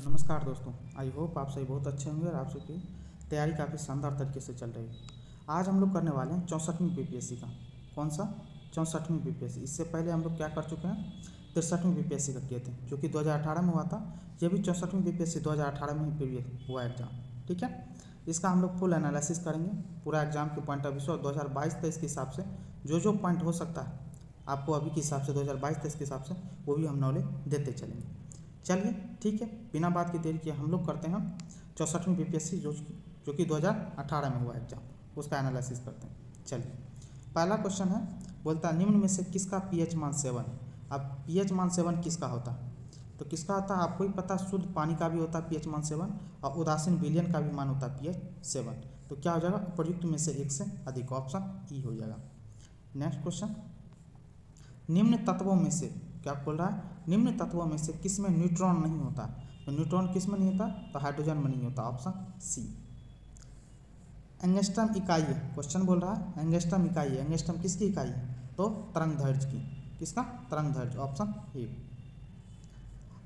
नमस्कार दोस्तों, I hope आप सभी बहुत अच्छे होंगे और आप सबकी तैयारी काफ़ी शानदार तरीके से चल रही है। आज हम लोग करने वाले हैं 64वीं बीपीएससी का। कौन सा? 64वीं बीपीएससी। इससे पहले हम लोग क्या कर चुके हैं, 63वीं बीपीएससी का किए थे, जो कि 2018 में हुआ था। ये भी 64वीं बीपीएससी 2018 में ही प्रीवियस हुआ एग्जाम। ठीक है, इसका हम लोग फुल एनालिसिस करेंगे पूरा एग्जाम के पॉइंट ऑफ व्यू से, और 2022-23 के हिसाब से जो पॉइंट हो सकता है आपको अभी के हिसाब से 2022-23 के हिसाब से, वो भी हम नॉलेज देते चलेंगे। चलिए ठीक है, बिना बात की देरी किए हम लोग करते हैं 64वीं बीपीएससी जो कि 2018 में हुआ एग्जाम, उसका एनालिसिस करते हैं। चलिए, पहला क्वेश्चन है, बोलता है निम्न में से किसका पीएच मान 7 है। अब पीएच मान 7 किसका होता है? तो किसका होता है आपको ही पता, शुद्ध पानी का भी होता है पीएच मान 7, और उदासीन विलयन का भी मान होता है पीएच 7। तो क्या हो जाएगा, उपयुक्त में से एक से अधिक, ऑप्शन ई हो जाएगा। नेक्स्ट क्वेश्चन, निम्न तत्वों में से, क्या बोल रहा है, निम्न तत्वों में से किस में न्यूट्रॉन नहीं होता? तो न्यूट्रॉन किस में नहीं होता? तो हाइड्रोजन में नहीं होता, ऑप्शन सी। एंगस्ट्रम इकाई है, क्वेश्चन बोल रहा है एंगस्ट्रम इकाई है। एंगस्ट्रम किसकी इकाई है? तो तरंगदैर्घ्य की। किसका? तरंगदैर्घ्य, ऑप्शन ए।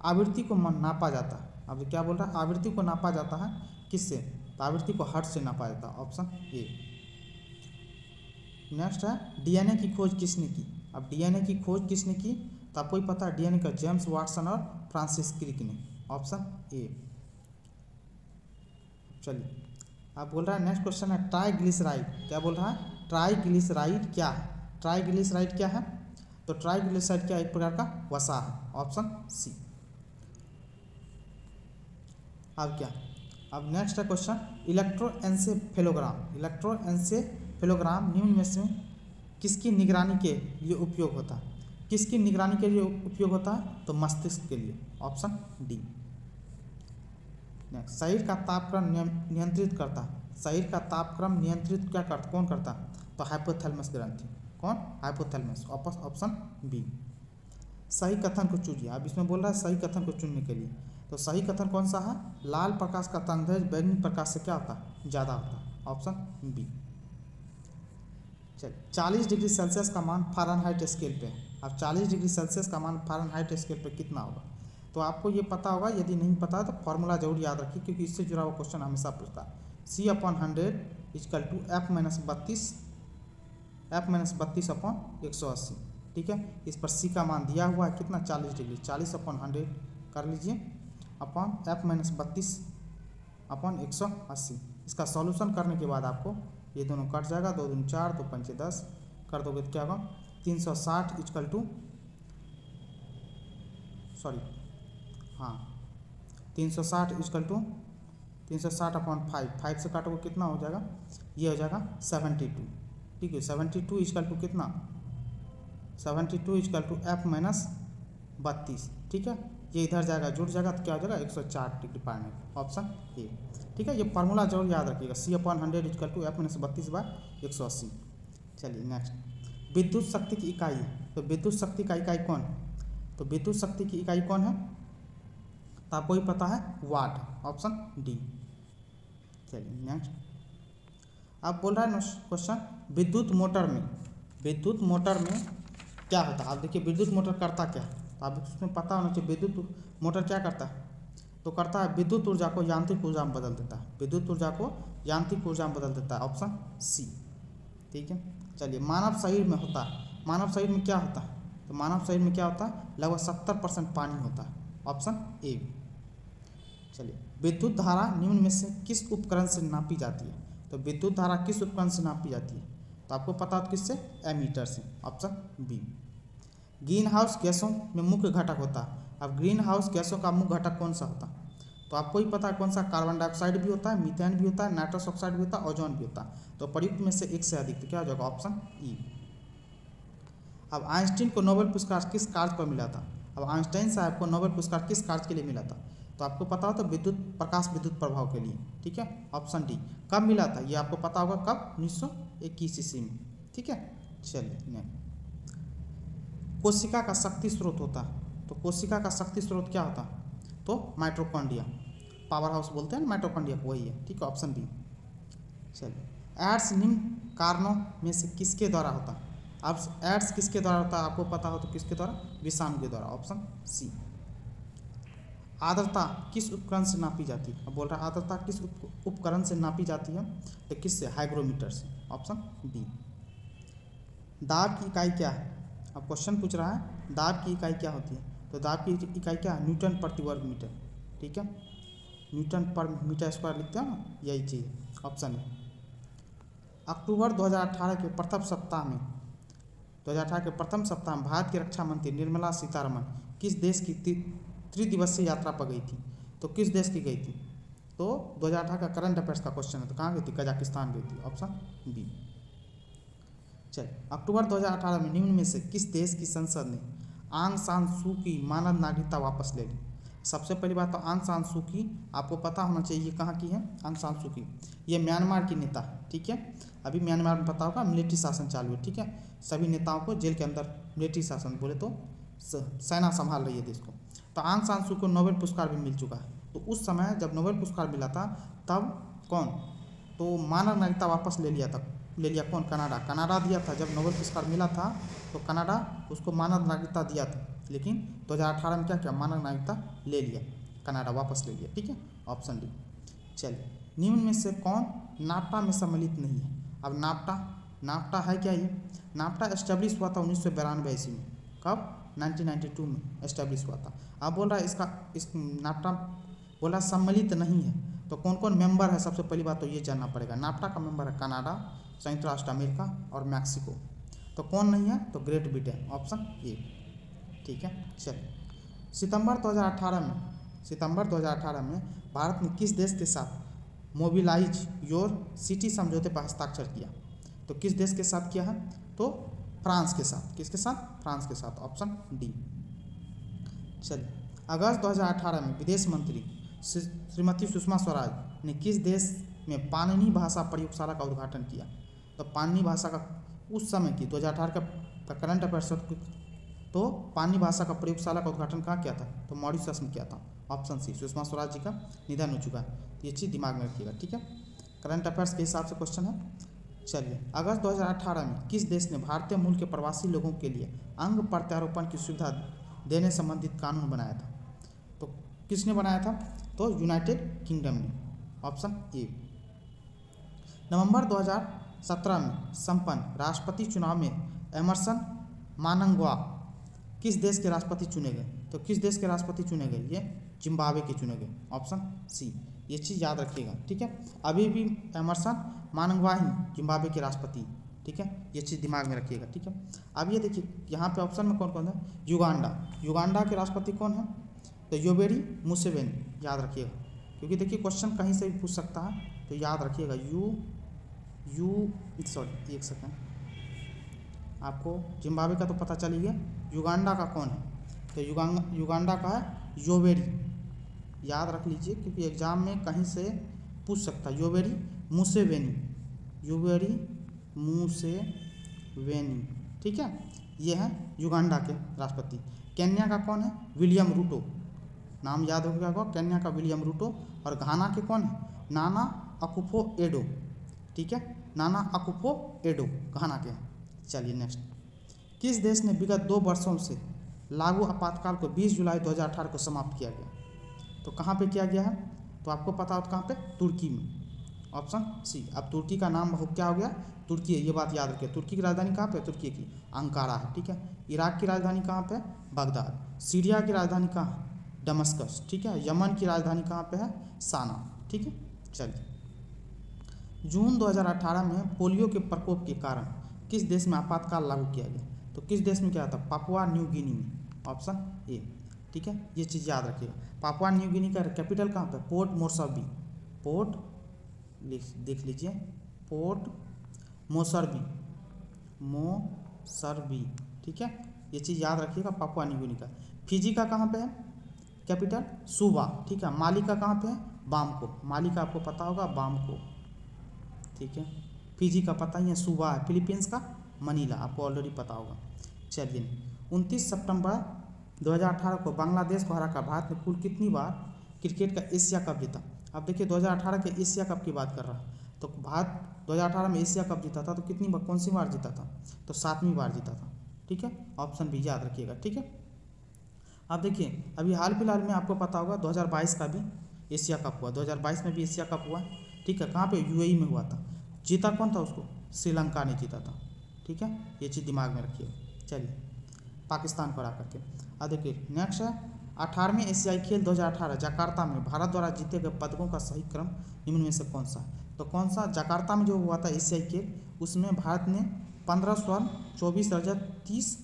आवृत्ति को नापा जाता है, अब क्या बोल रहा है, आवृत्ति को नापा जाता है किससे? तो आवृत्ति को हर्ट्ज से नापा जाता है, ऑप्शन ए। नेक्स्ट है, डीएनए की खोज किसने की? अब डीएनए की खोज किसने की? तो आपको ही पता है डीएनए का जेम्स वाटसन और फ्रांसिस क्रिक ने, ऑप्शन ए। चलिए, आप बोल रहा है नेक्स्ट क्वेश्चन है, ट्राइग्लिसराइड, क्या बोल रहा है, ट्राइग्लिसराइड क्या है? ट्राइग्लिसराइड क्या है? तो ट्राइग्लिसराइड क्या, एक प्रकार का वसा है, ऑप्शन सी। अब क्या, अब नेक्स्ट है क्वेश्चन, इलेक्ट्रोएन्सेफेलोग्राम। इलेक्ट्रोएन्सेफेलोग्राम निम्न में से किसकी निगरानी के लिए उपयोग होता है? किसकी निगरानी के लिए उपयोग होता है? तो मस्तिष्क के लिए, ऑप्शन डी। नेक्स्ट, शरीर का तापक्रम नियंत्रित करता है। शरीर का तापक्रम नियंत्रित क्या करता, कौन करता है? तो हाइपोथैलेमस ग्रंथि। कौन? Hypothalamus, option B. सही कथन को चुनिए। अब इसमें बोल रहा है सही कथन को चुनने के लिए, तो सही कथन कौन सा है? लाल प्रकाश का तरंगदैर्घ्य बैंगनी प्रकाश से क्या होता है? ज़्यादा होता है, ऑप्शन बी। चलिए, 40 डिग्री सेल्सियस का मान फ़ारेनहाइट स्केल पे है। अब 40 डिग्री सेल्सियस का मान फ़ारेनहाइट स्केल पे कितना होगा? तो आपको ये पता होगा, यदि नहीं पता है तो फॉर्मूला जरूर याद रखिए, क्योंकि इससे जुड़ा हुआ क्वेश्चन हमेशा पूछता है। C/100 = F-32/180। ठीक है, इस पर C का मान दिया हुआ है कितना? 40 डिग्री। 40/100 कर लीजिए अपॉन F-32/180। इसका सॉल्यूशन करने के बाद आपको ये दोनों कट जाएगा, 2 दूनी 4, 2 पंचे 10 कर दोगे तो क्या होगा, 360 = 360/5 से काटोगे कितना हो जाएगा, ये हो जाएगा 72। ठीक है, 72 = कितना, 72 = F-32। ठीक है, ये इधर जाएगा, जुड़ जाएगा तो क्या हो जाएगा, 104 डिग्री फ़ारेनहाइट, ऑप्शन ए। ठीक है, ये फार्मूला जरूर याद रखिएगा, C/100 = F-32/180। चलिए नेक्स्ट, विद्युत शक्ति की इकाई है। तो विद्युत शक्ति का इकाई कौन है? तो विद्युत शक्ति की इकाई कौन है? तो आपको ही पता है, वाट, ऑप्शन डी। चलिए नेक्स्ट, आप बोल रहा है क्वेश्चन, विद्युत मोटर में क्या होता है? आप देखिए, विद्युत मोटर करता क्या है, तो आप उसमें पता होना चाहिए। विद्युत मोटर क्या करता है? तो करता है विद्युत ऊर्जा को यांत्रिक ऊर्जा में बदल देता है। विद्युत ऊर्जा को यांत्रिक ऊर्जा में बदल देता है, ऑप्शन सी। ठीक है, चलिए, मानव शरीर में होता है, मानव शरीर में क्या होता है? तो मानव शरीर में क्या होता है, लगभग 70% पानी होता है, ऑप्शन ए। चलिए, विद्युत धारा निम्न में से किस उपकरण से नापी जाती है? तो विद्युत धारा किस उपकरण से नापी जाती है? तो आपको पता हो किससे, एमीटर से, ऑप्शन बी। ग्रीन हाउस गैसों में मुख्य घटक होता है। अब ग्रीन हाउस गैसों का मुख्य घटक कौन सा होता है? तो आपको ही पता है कौन सा, कार्बन डाइऑक्साइड भी होता है, मीथेन भी होता है, नाइट्रस ऑक्साइड भी होता है, ओजोन भी होता है। तो प्रयुक्त में से एक से अधिक, तो क्या हो जाएगा, ऑप्शन ई। अब आइंस्टीन को नोबेल पुरस्कार किस कार्य पर मिला था? अब आइंस्टाइन साहब को नोबेल पुरस्कार किस कार्य के लिए मिला था? तो आपको पता हो तो प्रकाश विद्युत प्रभाव के लिए। ठीक है, ऑप्शन डी। कब मिला था ये आपको पता होगा, कब, 1921 ईस्वी में। ठीक है, चलिए नेक्स्ट, कोशिका का शक्ति स्रोत होता है। तो कोशिका का शक्ति स्रोत क्या होता है? तो माइटोकॉन्ड्रिया, पावर हाउस बोलते हैं ना माइटोकॉन्ड्रिया, वही है। ठीक है, ऑप्शन बी। चलिए, एड्स निम्न कारणों में से किसके द्वारा होता है? अब एड्स किसके द्वारा होता है आपको पता हो तो किसके द्वारा, विषाणु के द्वारा, ऑप्शन सी। आर्द्रता किस उपकरण से नापी जाती है? अब बोल रहा है आर्द्रता किस उपकरण से नापी जाती है? तो किससे? हाइग्रोमीटर से। Option B. दाब की इकाई क्या है? अब क्वेश्चन पूछ रहा है दाब की इकाई क्या होती है? तो दाब की इकाई क्या है? न्यूटन प्रति वर्ग मीटर। ठीक है, न्यूटन पर मीटर स्क्वायर लिखते हैं ना, यही चीज़। Option A. अक्टूबर 2018 के प्रथम सप्ताह में 2018 के प्रथम सप्ताह में भारत की रक्षा मंत्री निर्मला सीतारमण किस देश की त्रिदिवसीय यात्रा पर गई थी? तो किस देश की गई थी? तो 2018 का करंट अफेयर्स का क्वेश्चन है, तो कहाँ गई थी? कजाकिस्तान गई थी। Option B. चलिए, अक्टूबर 2018 में निम्न में से किस देश की संसद ने आंग सान सू की मानव नागरिकता वापस ले ली? सबसे पहली बात तो आंग सान सू की आपको पता होना चाहिए ये कहाँ की है। आंग सान सू की ये म्यांमार की नेता है। ठीक है, अभी म्यांमार में पता होगा मिलिट्री शासन चालू है। ठीक है, सभी नेताओं को जेल के अंदर मिलिट्री शासन, बोले तो सेना संभाल रही है देश को। तो आंग सान सू को नोबेल पुरस्कार भी मिल चुका है। तो उस समय जब नोबेल पुरस्कार मिला था तब कौन, तो मानव नागरिकता वापस ले लिया कौन? कनाडा दिया था। जब नोबेल पुरस्कार मिला था तो कनाडा उसको मानव नागरिकता दिया था, लेकिन 2018 में क्या किया? मानव नागरिकता ले लिया, कनाडा वापस ले लिया। ठीक है, ऑप्शन डी। चलिए, निम्न में से कौन नाफ्टा में सम्मिलित नहीं है? अब नाफ्टा है क्या? ये नाफ्टा एस्टेब्लिश हुआ था 1992 ईस्वी में। कब? 1992 में एस्टेब्लिश हुआ था। अब बोल रहा है इस नाफ्टा बोला सम्मिलित नहीं है, तो कौन कौन मेंबर है? सबसे पहली बात तो ये जानना पड़ेगा। नाफ्टा का मेंबर है कनाडा, संयुक्त राष्ट्र अमेरिका और मैक्सिको। तो कौन नहीं है? तो ग्रेट ब्रिटेन। Option A. ठीक है, चलिए, सितंबर 2018 में भारत ने किस देश के साथ मोबिलाइज योर सिटी समझौते पर हस्ताक्षर किया? तो किस देश के साथ किया है? तो फ्रांस के साथ। किसके साथ? फ्रांस के साथ। Option D. चलिए, अगस्त 2018 में विदेश मंत्री श्रीमती सुषमा स्वराज ने किस देश में पाणिनी भाषा प्रयोगशाला का उद्घाटन किया? तो पाणिनी भाषा का उस समय की 2018 का करंट अफेयर्स, तो पाणिनी भाषा का प्रयोगशाला का उद्घाटन कहाँ किया था? तो मॉरिशस में किया था। Option C. सुषमा स्वराज जी का निधन हो चुका है, ये चीज़ दिमाग में रखिएगा। ठीक है, करंट अफेयर्स के हिसाब से क्वेश्चन है। चलिए, अगस्त 2018 में किस देश ने भारतीय मूल के प्रवासी लोगों के लिए अंग प्रत्यारोपण की सुविधा देने संबंधित कानून बनाया था? तो किसने बनाया था? तो यूनाइटेड किंगडम ने। Option A. नवंबर 2017 में संपन्न राष्ट्रपति चुनाव में एमरसन मानंगवा किस देश के राष्ट्रपति चुने गए? तो किस देश के राष्ट्रपति चुने गए? ये जिम्बाब्वे के चुने गए। Option C. ये चीज़ याद रखिएगा। ठीक है, अभी भी एमरसन मानंगवा ही जिम्बाब्वे के राष्ट्रपति। ठीक है, ये चीज़ दिमाग में रखिएगा। ठीक है, अब ये देखिए यहाँ पे ऑप्शन में कौन कौन है? युगांडा के राष्ट्रपति कौन है? तो योवेरी मुसेवेनी। याद रखिएगा, क्योंकि देखिए क्वेश्चन कहीं से भी पूछ सकता है, तो याद रखिएगा। एक सेकेंड, आपको जिम्बाब्वे का तो पता चल ही गया, युगांडा का कौन है? तो युगांडा का है योवेरी। याद रख लीजिए, क्योंकि एग्जाम में कहीं से पूछ सकता है। Yoweri Museveni. ठीक है, ये है युगांडा के राष्ट्रपति। केन्या का कौन है? William Ruto. नाम याद हो गया होगा, केन्या का विलियम रूटो। और घाना के कौन है? नाना अकुफो एडो। ठीक है, नाना अकुफो एडो घाना के हैं। चलिए नेक्स्ट, किस देश ने विगत 2 वर्षों से लागू आपातकाल को 20 जुलाई 2018 को समाप्त किया गया? तो कहाँ पे किया गया है? तो आपको पता हो कहाँ पे? तुर्की में। Option C. अब तुर्की का नाम क्या हो गया? तुर्की है, ये बात याद रखिए। तुर्की की राजधानी कहाँ पे? तुर्की की अंकारा है। ठीक है, इराक की राजधानी कहाँ पे? बगदाद। सीरिया की राजधानी कहाँ है? दमस्कस। ठीक है, यमन की राजधानी कहाँ पे है? साना। ठीक है, चलिए, जून 2018 में पोलियो के प्रकोप के कारण किस देश में आपातकाल लागू किया गया? तो किस देश में क्या था? पापुआ न्यू गिनी में। Option A. ठीक है, ये चीज़ याद रखिएगा। पापुआ न्यू गिनी का कैपिटल कहाँ पे? पोर्ट मोरसबी। देख लीजिए, पोर्ट मोरसबी। ठीक है, ये चीज़ याद रखिएगा, पापुआ न्यू गिनी का। फिजी का कहाँ पे है कैपिटल? सुबा। ठीक है, माली का कहाँ पे है? बामको। माली का आपको पता होगा, बामको। ठीक है, फिजी का पता ही है, सुबा है। फिलीपींस का मनीला, आपको ऑलरेडी पता होगा। चलिए, 29 सितंबर 2018 को बांग्लादेश को हराकर भारत ने कुल कितनी बार क्रिकेट का एशिया कप जीता? अब देखिए 2018 के एशिया कप की बात कर रहा है, तो भारत 2018 में एशिया कप जीता था, तो कितनी बार, कौन सी बार जीता था? तो 7वीं बार जीता था। ठीक है, ऑप्शन बी याद रखिएगा। ठीक है, आप देखिए अभी हाल फिलहाल में आपको पता होगा 2022 का भी एशिया कप हुआ, 2022 में भी एशिया कप हुआ, ठीक है। कहाँ पे? यूएई में हुआ था। जीता कौन था उसको? श्रीलंका ने जीता था, ठीक है। ये चीज़ दिमाग में रखिए। चलिए पाकिस्तान को हरा करके। अब देखिए नेक्स्ट है 18वें एशियाई खेल 2018 जकार्ता में भारत द्वारा जीते गए पदकों का सही क्रम निम्न में से कौन सा है? तो कौन सा जकार्ता में जो हुआ था एशियाई खेल, उसमें भारत ने 15 स्वर्ण, 24 रजत, 30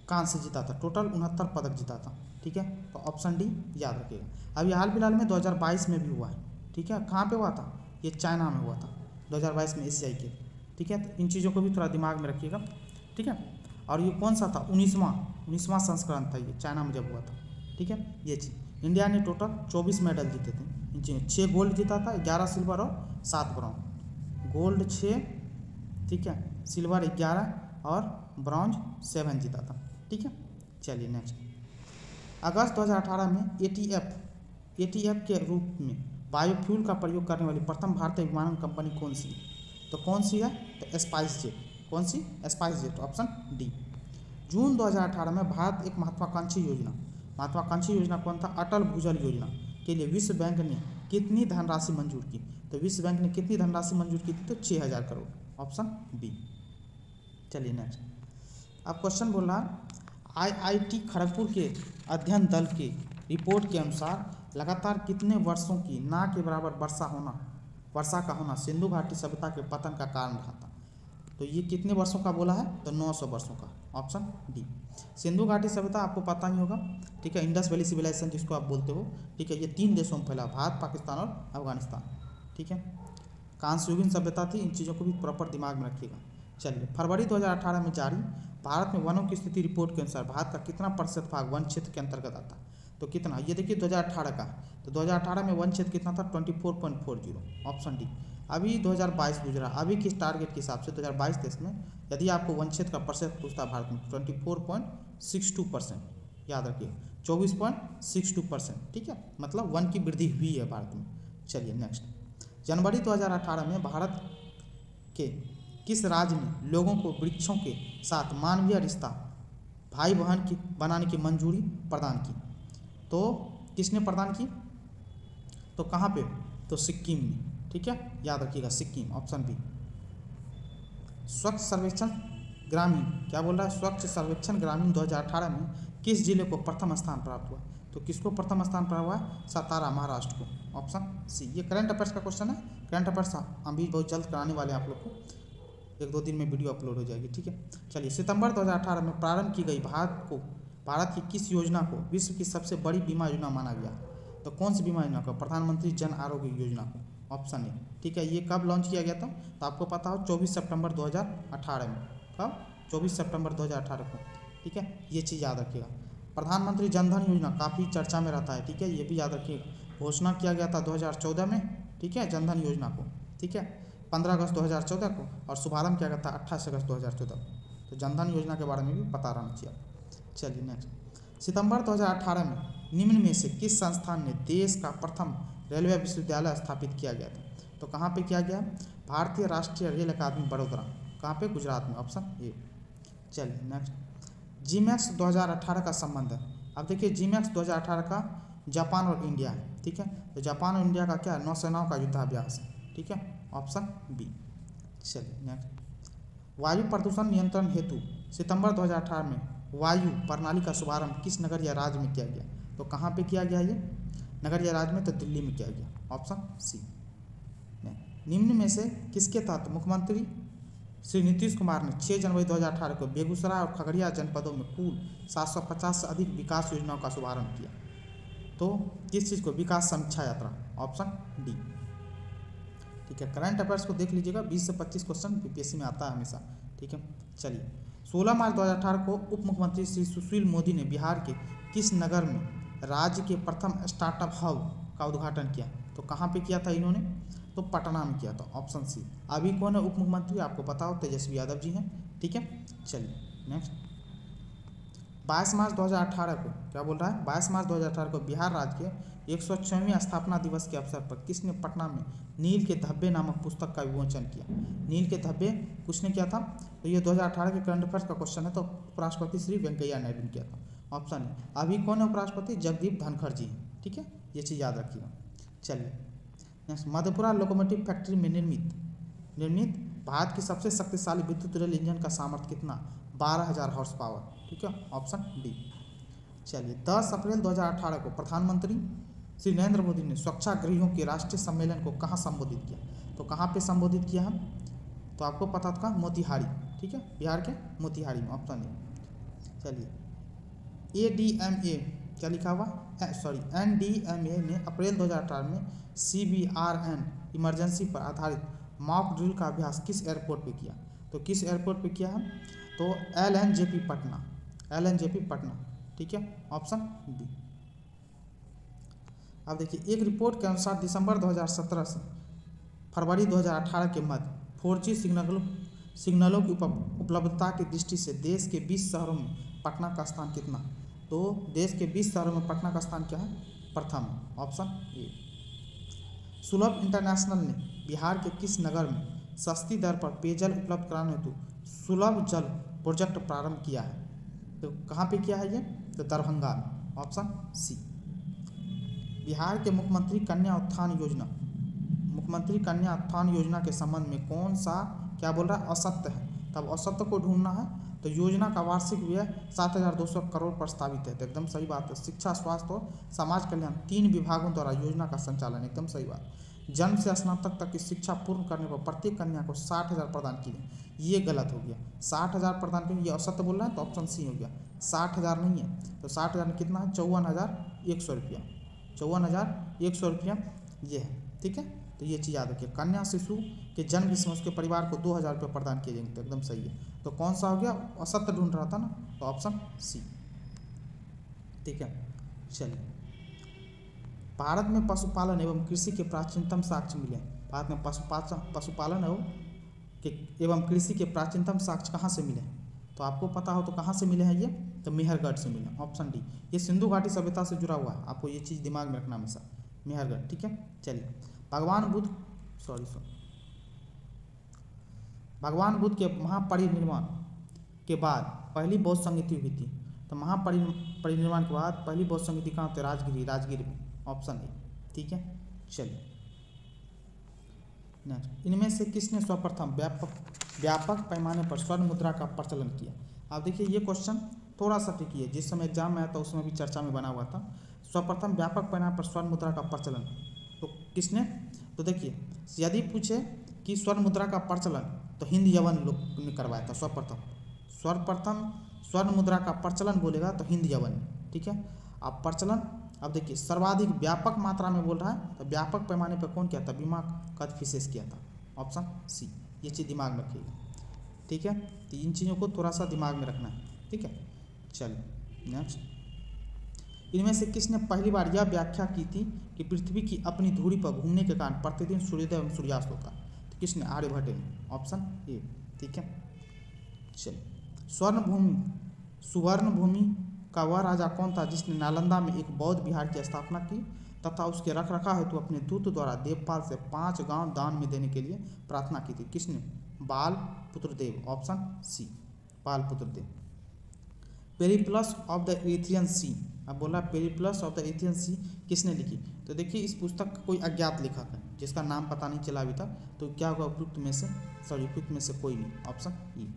कांस्य जीता था, टोटल 69 पदक जीता था, ठीक है। तो ऑप्शन डी याद रखिएगा। अभी हाल फिलहाल में 2022 में भी हुआ है, ठीक है। कहाँ पे हुआ था? ये चाइना में हुआ था 2022 में एशियाई खेल, ठीक है। तो इन चीज़ों को भी थोड़ा दिमाग में रखिएगा, ठीक है। और ये कौन सा था? 19वां संस्करण था ये, चाइना में जब हुआ था, ठीक है। ये चीज़ इंडिया ने टोटल 24 मेडल जीते थे इन चीज़, 6 गोल्ड जीता था, 11 सिल्वर और 7 ब्रॉन्ज। गोल्ड 6, ठीक है, सिल्वर 11 और ब्रॉन्ज 7 जीता था, ठीक है। चलिए नेक्स्ट, अगस्त 2018 में एटीएफ के रूप में बायोफ्यूल का प्रयोग करने वाली प्रथम भारतीय विमानन कंपनी कौन सी? तो कौन सी है? तो स्पाइस जेट। कौन सी? SpiceJet, option D. जून 2018 में भारत एक महत्वाकांक्षी योजना कौन था? अटल भूजल योजना के लिए विश्व बैंक ने कितनी धनराशि मंजूर की? तो विश्व बैंक ने कितनी धनराशि मंजूर की थी? तो 6000 करोड़, ऑप्शन बी। चलिए नेक्स्ट, अब क्वेश्चन बोल रहा है आईआईटी खड़गपुर के अध्ययन दल के रिपोर्ट के अनुसार लगातार कितने वर्षों की ना के बराबर वर्षा का होना सिंधु घाटी सभ्यता के पतन का कारण रहा था? तो ये कितने वर्षों का बोला है? तो 900 वर्षों का, ऑप्शन डी। सिंधु घाटी सभ्यता आपको पता ही होगा, ठीक है, इंडस वैली सिविलाइजेशन जिसको आप बोलते हो, ठीक है। ये 3 देशों में फैला, भारत, पाकिस्तान और अफगानिस्तान, ठीक है। कांस्ययुगीन सभ्यता थी, इन चीज़ों को भी प्रॉपर दिमाग में रखिएगा। चलिए, फरवरी 2018 में जारी भारत में वनों की स्थिति रिपोर्ट के अनुसार भारत का कितना प्रतिशत भाग वन क्षेत्र के अंतर्गत आता? तो कितना? ये देखिए 2018 का, तो 2018 में वन क्षेत्र कितना था? 24.40, ऑप्शन डी। अभी 2022 गुजरा, अभी किस टारगेट के हिसाब से 2022-23 में यदि आपको वन क्षेत्र का प्रतिशत पूछता है भारत में 24.62%, याद रखिए 24.62%, ठीक है। मतलब वन की वृद्धि हुई है भारत में। चलिए नेक्स्ट, जनवरी 2018 में भारत के किस राज्य ने लोगों को वृक्षों के साथ मानवीय रिश्ता भाई बहन की बनाने की मंजूरी प्रदान की? तो किसने प्रदान की? तो कहाँ पे? तो सिक्किम में, ठीक है, याद रखिएगा सिक्किम, ऑप्शन बी। स्वच्छ सर्वेक्षण ग्रामीण क्या बोल रहा है? स्वच्छ सर्वेक्षण ग्रामीण 2018 में किस जिले को प्रथम स्थान प्राप्त हुआ? तो किसको प्रथम स्थान प्राप्त हुआ? सतारा, महाराष्ट्र को, ऑप्शन सी। ये करंट अफेयर्स का क्वेश्चन है, करंट अफेयर्स हम भी बहुत जल्द कराने वाले हैं आप लोग को, 1-2 दिन में वीडियो अपलोड हो जाएगी, ठीक है। चलिए, सितंबर 2018 में प्रारंभ की गई भारत की किस योजना को विश्व की सबसे बड़ी बीमा योजना माना गया? तो कौन सी बीमा योजना को? प्रधानमंत्री जन आरोग्य योजना को, ऑप्शन ए, ठीक है। ये कब लॉन्च किया गया था? तो आपको पता हो 24 सितंबर 2018 में। कब? 24 सितंबर 2018 को, ठीक है। ये चीज़ याद रखिएगा। प्रधानमंत्री जनधन योजना काफ़ी चर्चा में रहता है, ठीक है, ये भी याद रखिएगा। घोषणा किया गया था 2014 में, ठीक है, जनधन योजना को, ठीक है, 15 अगस्त 2014 को, और शुभारंभ किया गया था 28 अगस्त 2014 को। तो जनधन योजना के बारे में भी पता रहना चाहिए। चलिए नेक्स्ट, सितंबर 2018 में निम्न में से किस संस्थान ने देश का प्रथम रेलवे विश्वविद्यालय स्थापित किया गया था? तो कहाँ पे किया गया? भारतीय राष्ट्रीय रेल अकादमी बड़ौदा, कहाँ पे? गुजरात में, ऑप्शन ए। चलिए नेक्स्ट, जीमैक्स 2018 का संबंध है। अब देखिए जीमैक्स 2018 का जापान और इंडिया है, ठीक है। तो जापान और इंडिया का क्या है? नौसेनाओं का युद्धाभ्यास है, ठीक है, ऑप्शन बी। चलिए नेक्स्ट, वायु प्रदूषण नियंत्रण हेतु सितंबर 2018 में वायु प्रणाली का शुभारंभ किस नगर या राज्य में किया गया? तो कहाँ पे किया गया ये नगर या राज्य में? तो दिल्ली में किया गया, ऑप्शन सी। निम्न में से किसके तहत मुख्यमंत्री श्री नीतीश कुमार ने 6 जनवरी 2018 को बेगूसराय और खगड़िया जनपदों में कुल 750 से अधिक विकास योजनाओं का शुभारंभ किया? तो किस चीज़ को? विकास समीक्षा यात्रा, ऑप्शन डी, ठीक है। करंट अफेयर्स को देख लीजिएगा, 20 से 25 क्वेश्चन बीपीएससी में आता है हमेशा, ठीक है। चलिए, 16 मार्च 2018 को उप मुख्यमंत्री श्री सुशील मोदी ने बिहार के किस नगर में राज्य के प्रथम स्टार्टअप हब का उद्घाटन किया? तो कहाँ पे किया था इन्होंने? तो पटना में किया था, ऑप्शन सी। अभी कौन है उप मुख्यमंत्री? आपको पता हो, तेजस्वी यादव जी हैं, ठीक है। चलिए नेक्स्ट, 22 मार्च 2018 को क्या बोल रहा है? 22 मार्च 2018 को बिहार राज्य के 106वें स्थापना दिवस के अवसर पर किसने पटना में नील के धब्बे नामक पुस्तक का विमोचन किया? नील के धब्बे किसने किया था? तो ये 2018 के करंट अफेयर्स का क्वेश्चन है, तो उपराष्ट्रपति श्री वेंकैया नायडू ने किया था, ऑप्शन ए। अभी कौन है उपराष्ट्रपति? जगदीप धनखड़ जी, ठीक है, ये चीज़ याद रखिएगा। चलिए नेक्स्ट, मधेपुरा लोकोमोटिव फैक्ट्री में निर्मित भारत की सबसे शक्तिशाली विद्युत रेल इंजन का सामर्थ्य कितना? 12,000 हॉर्स पावर, ठीक है, ऑप्शन डी। चलिए 10 अप्रैल 2018 को प्रधानमंत्री श्री नरेंद्र मोदी ने स्वच्छाग्रहियों के राष्ट्रीय सम्मेलन को कहाँ संबोधित किया? तो कहाँ पे संबोधित किया हम? तो आपको पता था मोतिहारी, ठीक है, बिहार के मोतिहारी में, ऑप्शन ए। चलिए ADMA क्या लिखा हुआ? NDMA ने अप्रैल 2018 में CBRN इमरजेंसी पर आधारित मॉक ड्रिल का अभ्यास किस एयरपोर्ट पे किया? तो किस एयरपोर्ट पे किया है? तो LNJP पटना, ठीक है, ऑप्शन बी। अब देखिए एक रिपोर्ट के अनुसार दिसंबर 2017 से फरवरी 2018 के मध्य 4G सिग्नलों की उपलब्धता की दृष्टि से देश के 20 शहरों में पटना का स्थान कितना? तो देश के 20 शहरों में पटना का स्थान क्या है? प्रथम, ऑप्शन ए। सुलभ इंटरनेशनल ने बिहार के किस नगर में सस्ती दर पर पेयजल उपलब्ध कराने हेतु सुलभ जल प्रोजेक्ट प्रारंभ किया है? तो कहाँ पे किया है ये? तो दरभंगा में, ऑप्शन सी। बिहार के मुख्यमंत्री कन्या उत्थान योजना के संबंध में कौन सा क्या बोल रहा है? असत्य है। तब असत्य को ढूंढना है। तो योजना का वार्षिक व्यय 7,200 करोड़ प्रस्तावित है, तो एकदम सही बात है। शिक्षा, स्वास्थ्य और समाज कल्याण 3 विभागों द्वारा योजना का संचालन, एकदम सही बात। जन्म से स्नातक तक की शिक्षा पूर्ण करने पर प्रत्येक कन्या को 60,000 प्रदान किए, ये गलत हो गया। 60,000 प्रदान किए, ये असत्य बोल रहा है, तो ऑप्शन सी हो गया। 60,000 नहीं है, तो 60,000 में कितना है? 54,100 रुपया, 54,100 रुपया ये है, ठीक है। तो ये चीज़ याद रखिए। कन्या शिशु के जन्म के समय उसके परिवार को 2,000 रुपये प्रदान किए जाएंगे, तो एकदम सही है। तो कौन सा हो गया? असत्य ढूंढ रहा था ना, तो ऑप्शन सी, ठीक है। चलिए भारत में पशुपालन एवं कृषि के प्राचीनतम साक्ष्य मिले। भारत में पशुपालन एवं कृषि के प्राचीनतम साक्ष्य कहाँ से मिले? तो आपको पता हो तो कहाँ से मिले हैं ये? तो मेहरगढ़ से मिले, ऑप्शन डी। ये सिंधु घाटी सभ्यता से जुड़ा हुआ है, आपको ये चीज़ दिमाग में रखना हमेशा, मेहरगढ़, ठीक है। चलिए भगवान बुद्ध के महापरिनिर्वाण के बाद पहली बौद्ध संगीति हुई थी। तो महापरिनिर्वाण के बाद पहली बौद्ध संगीति कहाँ होती है? राजगिर में, ऑप्शन ए, ठीक है। चलिए नेक्स्ट, इनमें से किसने सर्वप्रथम व्यापक पैमाने पर स्वर्ण मुद्रा का प्रचलन किया? आप देखिए ये क्वेश्चन थोड़ा सा ट्रिकी है, जिस समय एग्जाम में आया था उसमें भी चर्चा में बना हुआ था। सर्वप्रथम व्यापक पैमाने पर स्वर्ण मुद्रा का प्रचलन तो किसने? तो देखिए यदि पूछे कि स्वर्ण मुद्रा का प्रचलन, तो हिंद यवन लोग ने करवाया था सर्वप्रथम स्वर्ण मुद्रा का प्रचलन बोलेगा तो हिंद यवन, ठीक है। अब प्रचलन, अब देखिए सर्वाधिक व्यापक मात्रा में बोल रहा है, तो व्यापक पैमाने पर कौन किया था? बीमा कदफिसेस किया था, ऑप्शन सी। ये चीज़ दिमाग में रखिएगा, ठीक है। तो इन चीज़ों को थोड़ा सा दिमाग में रखना है, ठीक है। चलिए नेक्स्ट, इनमें से किसने पहली बार यह व्याख्या की थी कि पृथ्वी की अपनी धुरी पर घूमने के कारण प्रतिदिन सूर्योदय एवं सूर्यास्त होता है? तो किसने? आर्यभट्ट ने, ऑप्शन ए, ठीक है। चलिए सुवर्ण भूमि का वह राजा कौन था जिसने नालंदा में एक बौद्ध विहार की स्थापना की तथा उसके रखरखाव हेतु अपने दूत द्वारा देवपाल से 5 गांव दान में देने के लिए प्रार्थना की थी? किसने? Balaputradeva, option C, Balaputradeva. Periplus of the Erythraean Sea, अब बोला Periplus of the Erythraean Sea किसने लिखी? तो देखिए इस पुस्तक का कोई अज्ञात लेखक है जिसका नाम पता नहीं चला अभी तक, तो क्या होगा? उपयुक्त में से कोई नहीं, ऑप्शन ई।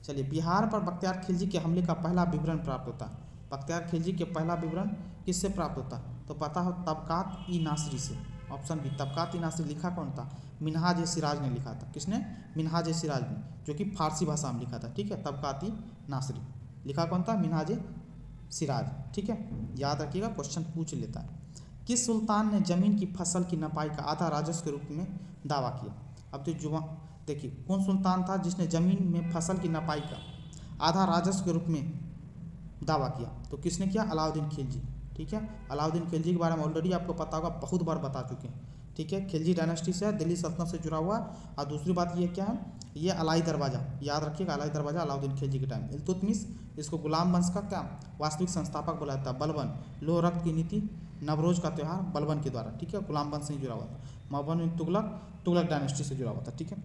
चलिए बिहार पर बख्तियार खिलजी के हमले का पहला विवरण प्राप्त होता है। बख्तियार खिलजी के पहला विवरण किससे प्राप्त होता है? तो पता हो तबकात ई नासरी से, ऑप्शन बी। तबकात ई नासरी लिखा कौन था? मिनहाज ए सिराज ने लिखा था। किसने? मिनहाज ए सिराज ने, जो कि फारसी भाषा में लिखा था, ठीक है। तबकात ई नासरी लिखा कौन था? मिनहाज ए सिराज, ठीक है। याद रखिएगा, क्वेश्चन पूछ लेता है। किस सुल्तान ने जमीन की फसल की नपाई का आधा राजस्व के रूप में दावा किया? अब तो देखिए कौन सुल्तान था जिसने जमीन में फसल की नपाई का आधा राजस्व के रूप में दावा किया? तो किसने किया? अलाउद्दीन खिलजी, ठीक है। अलाउद्दीन खिलजी के बारे में ऑलरेडी आपको पता होगा, बहुत बार बता चुके हैं, ठीक है। खिलजी डायनेस्टी से, दिल्ली सल्तनत से जुड़ा हुआ। और दूसरी बात ये क्या है? ये अलाई दरवाज़ा, याद रखिएगा, अलाई दरवाज़ा अलाउद्दीन खिलजी के टाइम। इल्तुतमिश इसको गुलाम वंश का क्या वास्तविक संस्थापक बोला जाता है? बलबन। लोह रक्त की नीति, नवरोज का त्यौहार बलबन के द्वारा, ठीक है। गुलाम वंश से जुड़ा हुआ था। मुहम्मद बिन तुगलक डायनेस्टी से जुड़ा हुआ था, ठीक है।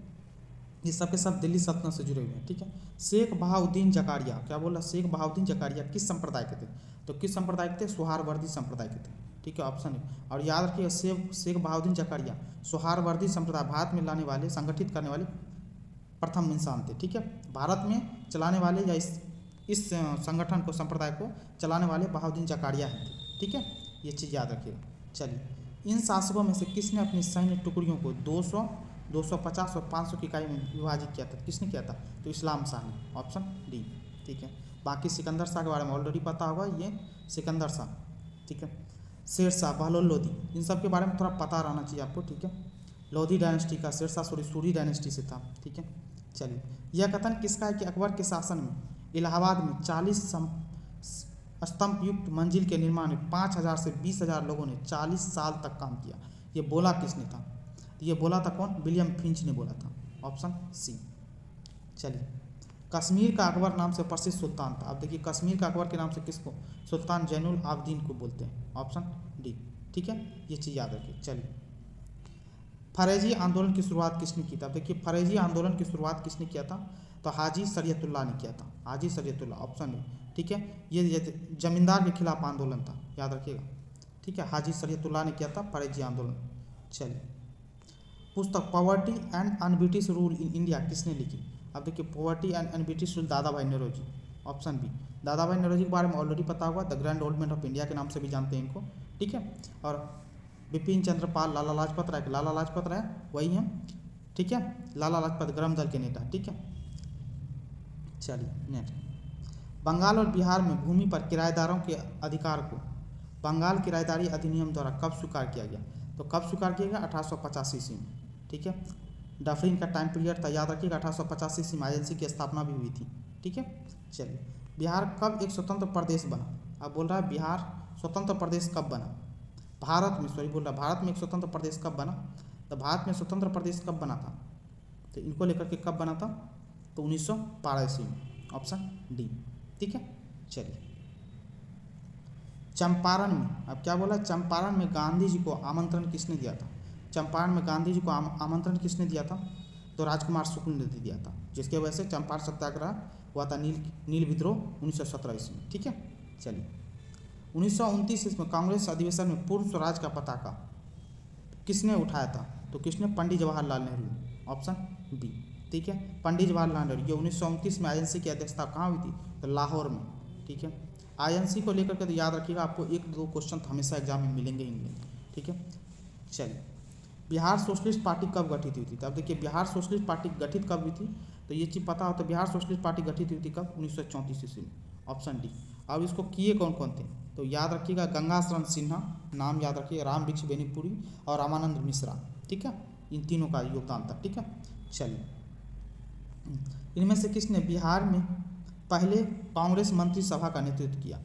ये सब के सब दिल्ली सल्तनत से जुड़े हुए हैं, ठीक है। शेख बहाउद्दीन जकारिया, क्या बोला, शेख बहाउद्दीन जकारिया किस संप्रदाय के थे? तो किस संप्रदाय के थे? सोहारवर्दी संप्रदाय के थे, ठीक है, ऑप्शन है। और याद रखिएगा शेख बहाउद्दीन जकारिया सोहारवर्दी संप्रदाय भारत में लाने वाले, संगठित करने वाले प्रथम इंसान थे, ठीक है। भारत में चलाने वाले या इस संगठन को, संप्रदाय को चलाने वाले बहाउद्दीन जकारिया थे, ठीक है, ये चीज़ याद रखिएगा। चलिए, इन शासकों में से किसने अपनी सैन्य टुकड़ियों को 200, 250 और 500 की इकाई में विभाजित किया था? किसने किया था? तो इस्लाम शाह ने, ऑप्शन डी, ठीक है। बाकी सिकंदर शाह के बारे में ऑलरेडी पता होगा, ये सिकंदर शाह, ठीक है। शेर शाह, बहलोल लोधी, इन सब के बारे में थोड़ा पता रहना चाहिए आपको, ठीक है। लोधी डायनेस्टी का, शेर शाह सूरी डायनेस्टी से था, ठीक है। चलिए, यह कथन किसका है कि अकबर के शासन में इलाहाबाद में 40 स्तंभ युक्त मंजिल के निर्माण में 5,000 से 20,000 लोगों ने 40 साल तक काम किया? ये बोला किसने था? तो ये बोला था कौन? विलियम फिंच ने बोला था, ऑप्शन सी। चलिए, कश्मीर का अकबर नाम से प्रसिद्ध सुल्तान था। अब देखिए, कश्मीर का अकबर के नाम से किसको? सुल्तान जैनुल आबदीन को बोलते हैं, ऑप्शन डी, ठीक है, ये चीज़ याद रखिए। चलिए, फरेजी आंदोलन की शुरुआत किसने की था? देखिए, फरेजी आंदोलन की शुरुआत किसने किया था? तो हाजी शरीयतुल्लाह ने किया था, हाजी शरीयतुल्लाह, ऑप्शन ए, ठीक है। ये जमींदार के खिलाफ आंदोलन था, याद रखिएगा, ठीक है। हाजी शरीयतुल्लाह ने किया था फरेजी आंदोलन। चलिए, पुस्तक poverty and un-British rule in India किसने लिखी? अब देखिए, पॉवर्टी एंड अनब्रिटिश रूल दादा भाई नौरोजी, ऑप्शन बी। दादा भाई नौरोजी के बारे में ऑलरेडी पता होगा, the grand old man of India के नाम से भी जानते हैं इनको, ठीक है। और बिपिन चंद्र पाल, लाला लाजपत राय, लाला लाजपत राय वही हैं, ठीक है, लाला लाजपत गरम दल के नेता, ठीक है। चलिए, नेक्स्ट, बंगाल और बिहार में भूमि पर किराएदारों के अधिकार को बंगाल किराएदारी अधिनियम द्वारा कब स्वीकार किया गया? तो कब स्वीकार किया गया? 1885 ईस्वी में, ठीक है। डफरिन का टाइम पीरियड था, याद रखिएगा। 1885 ईस्वी में आईएनसी की स्थापना भी हुई थी, ठीक है। चलिए, बिहार कब एक स्वतंत्र प्रदेश बना? अब बोल रहा है बिहार स्वतंत्र प्रदेश कब बना? भारत में, सॉरी बोल रहा है, भारत में एक स्वतंत्र प्रदेश कब बना? तो भारत में स्वतंत्र प्रदेश कब बना था? तो इनको लेकर के कब बना था? तो 1912 ईस्वी में, ऑप्शन डी, ठीक है। चलिए, चंपारण में, अब क्या बोला, चंपारण में गांधी जी को आमंत्रण किसने दिया था? चंपारण में गांधी जी को आमंत्रण किसने दिया था? तो राजकुमार शुक्ल ने दिया था, जिसके वजह से चंपारण सत्याग्रह हुआ था, नील विद्रोह 1917 ईस्वी में, ठीक है। चलिए, 1929 ईस्वी में कांग्रेस अधिवेशन में पूर्ण स्वराज का पताका किसने उठाया था? तो किसने? पंडित जवाहरलाल नेहरू, ऑप्शन बी, ठीक है, पंडित जवाहरलाल नेहरू। ये 1929 में आईएनसी की अध्यक्षता कहाँ हुई थी? तो लाहौर में, ठीक है। आईएनसी को लेकर के तो याद रखिएगा, आपको 1-2 क्वेश्चन तो हमेशा एग्जाम में मिलेंगे ही मिलेंगे, ठीक है। चलिए, बिहार सोशलिस्ट पार्टी कब गठित हुई थी? तो अब देखिए, बिहार सोशलिस्ट पार्टी गठित कब हुई थी? तो ये चीज़ पता हो तो बिहार सोशलिस्ट पार्टी गठित हुई थी कब? 1934 ईस्वी में, ऑप्शन डी। अब इसको किए कौन कौन थे? तो याद रखिएगा, गंगा शरण सिन्हा, नाम याद रखिए, राम वृक्ष बेनीपुरी और रामानंद मिश्रा, ठीक है, इन तीनों का योगदान था, ठीक है। चलिए, इनमें से किसने बिहार में पहले कांग्रेस मंत्रिसभा का नेतृत्व किया?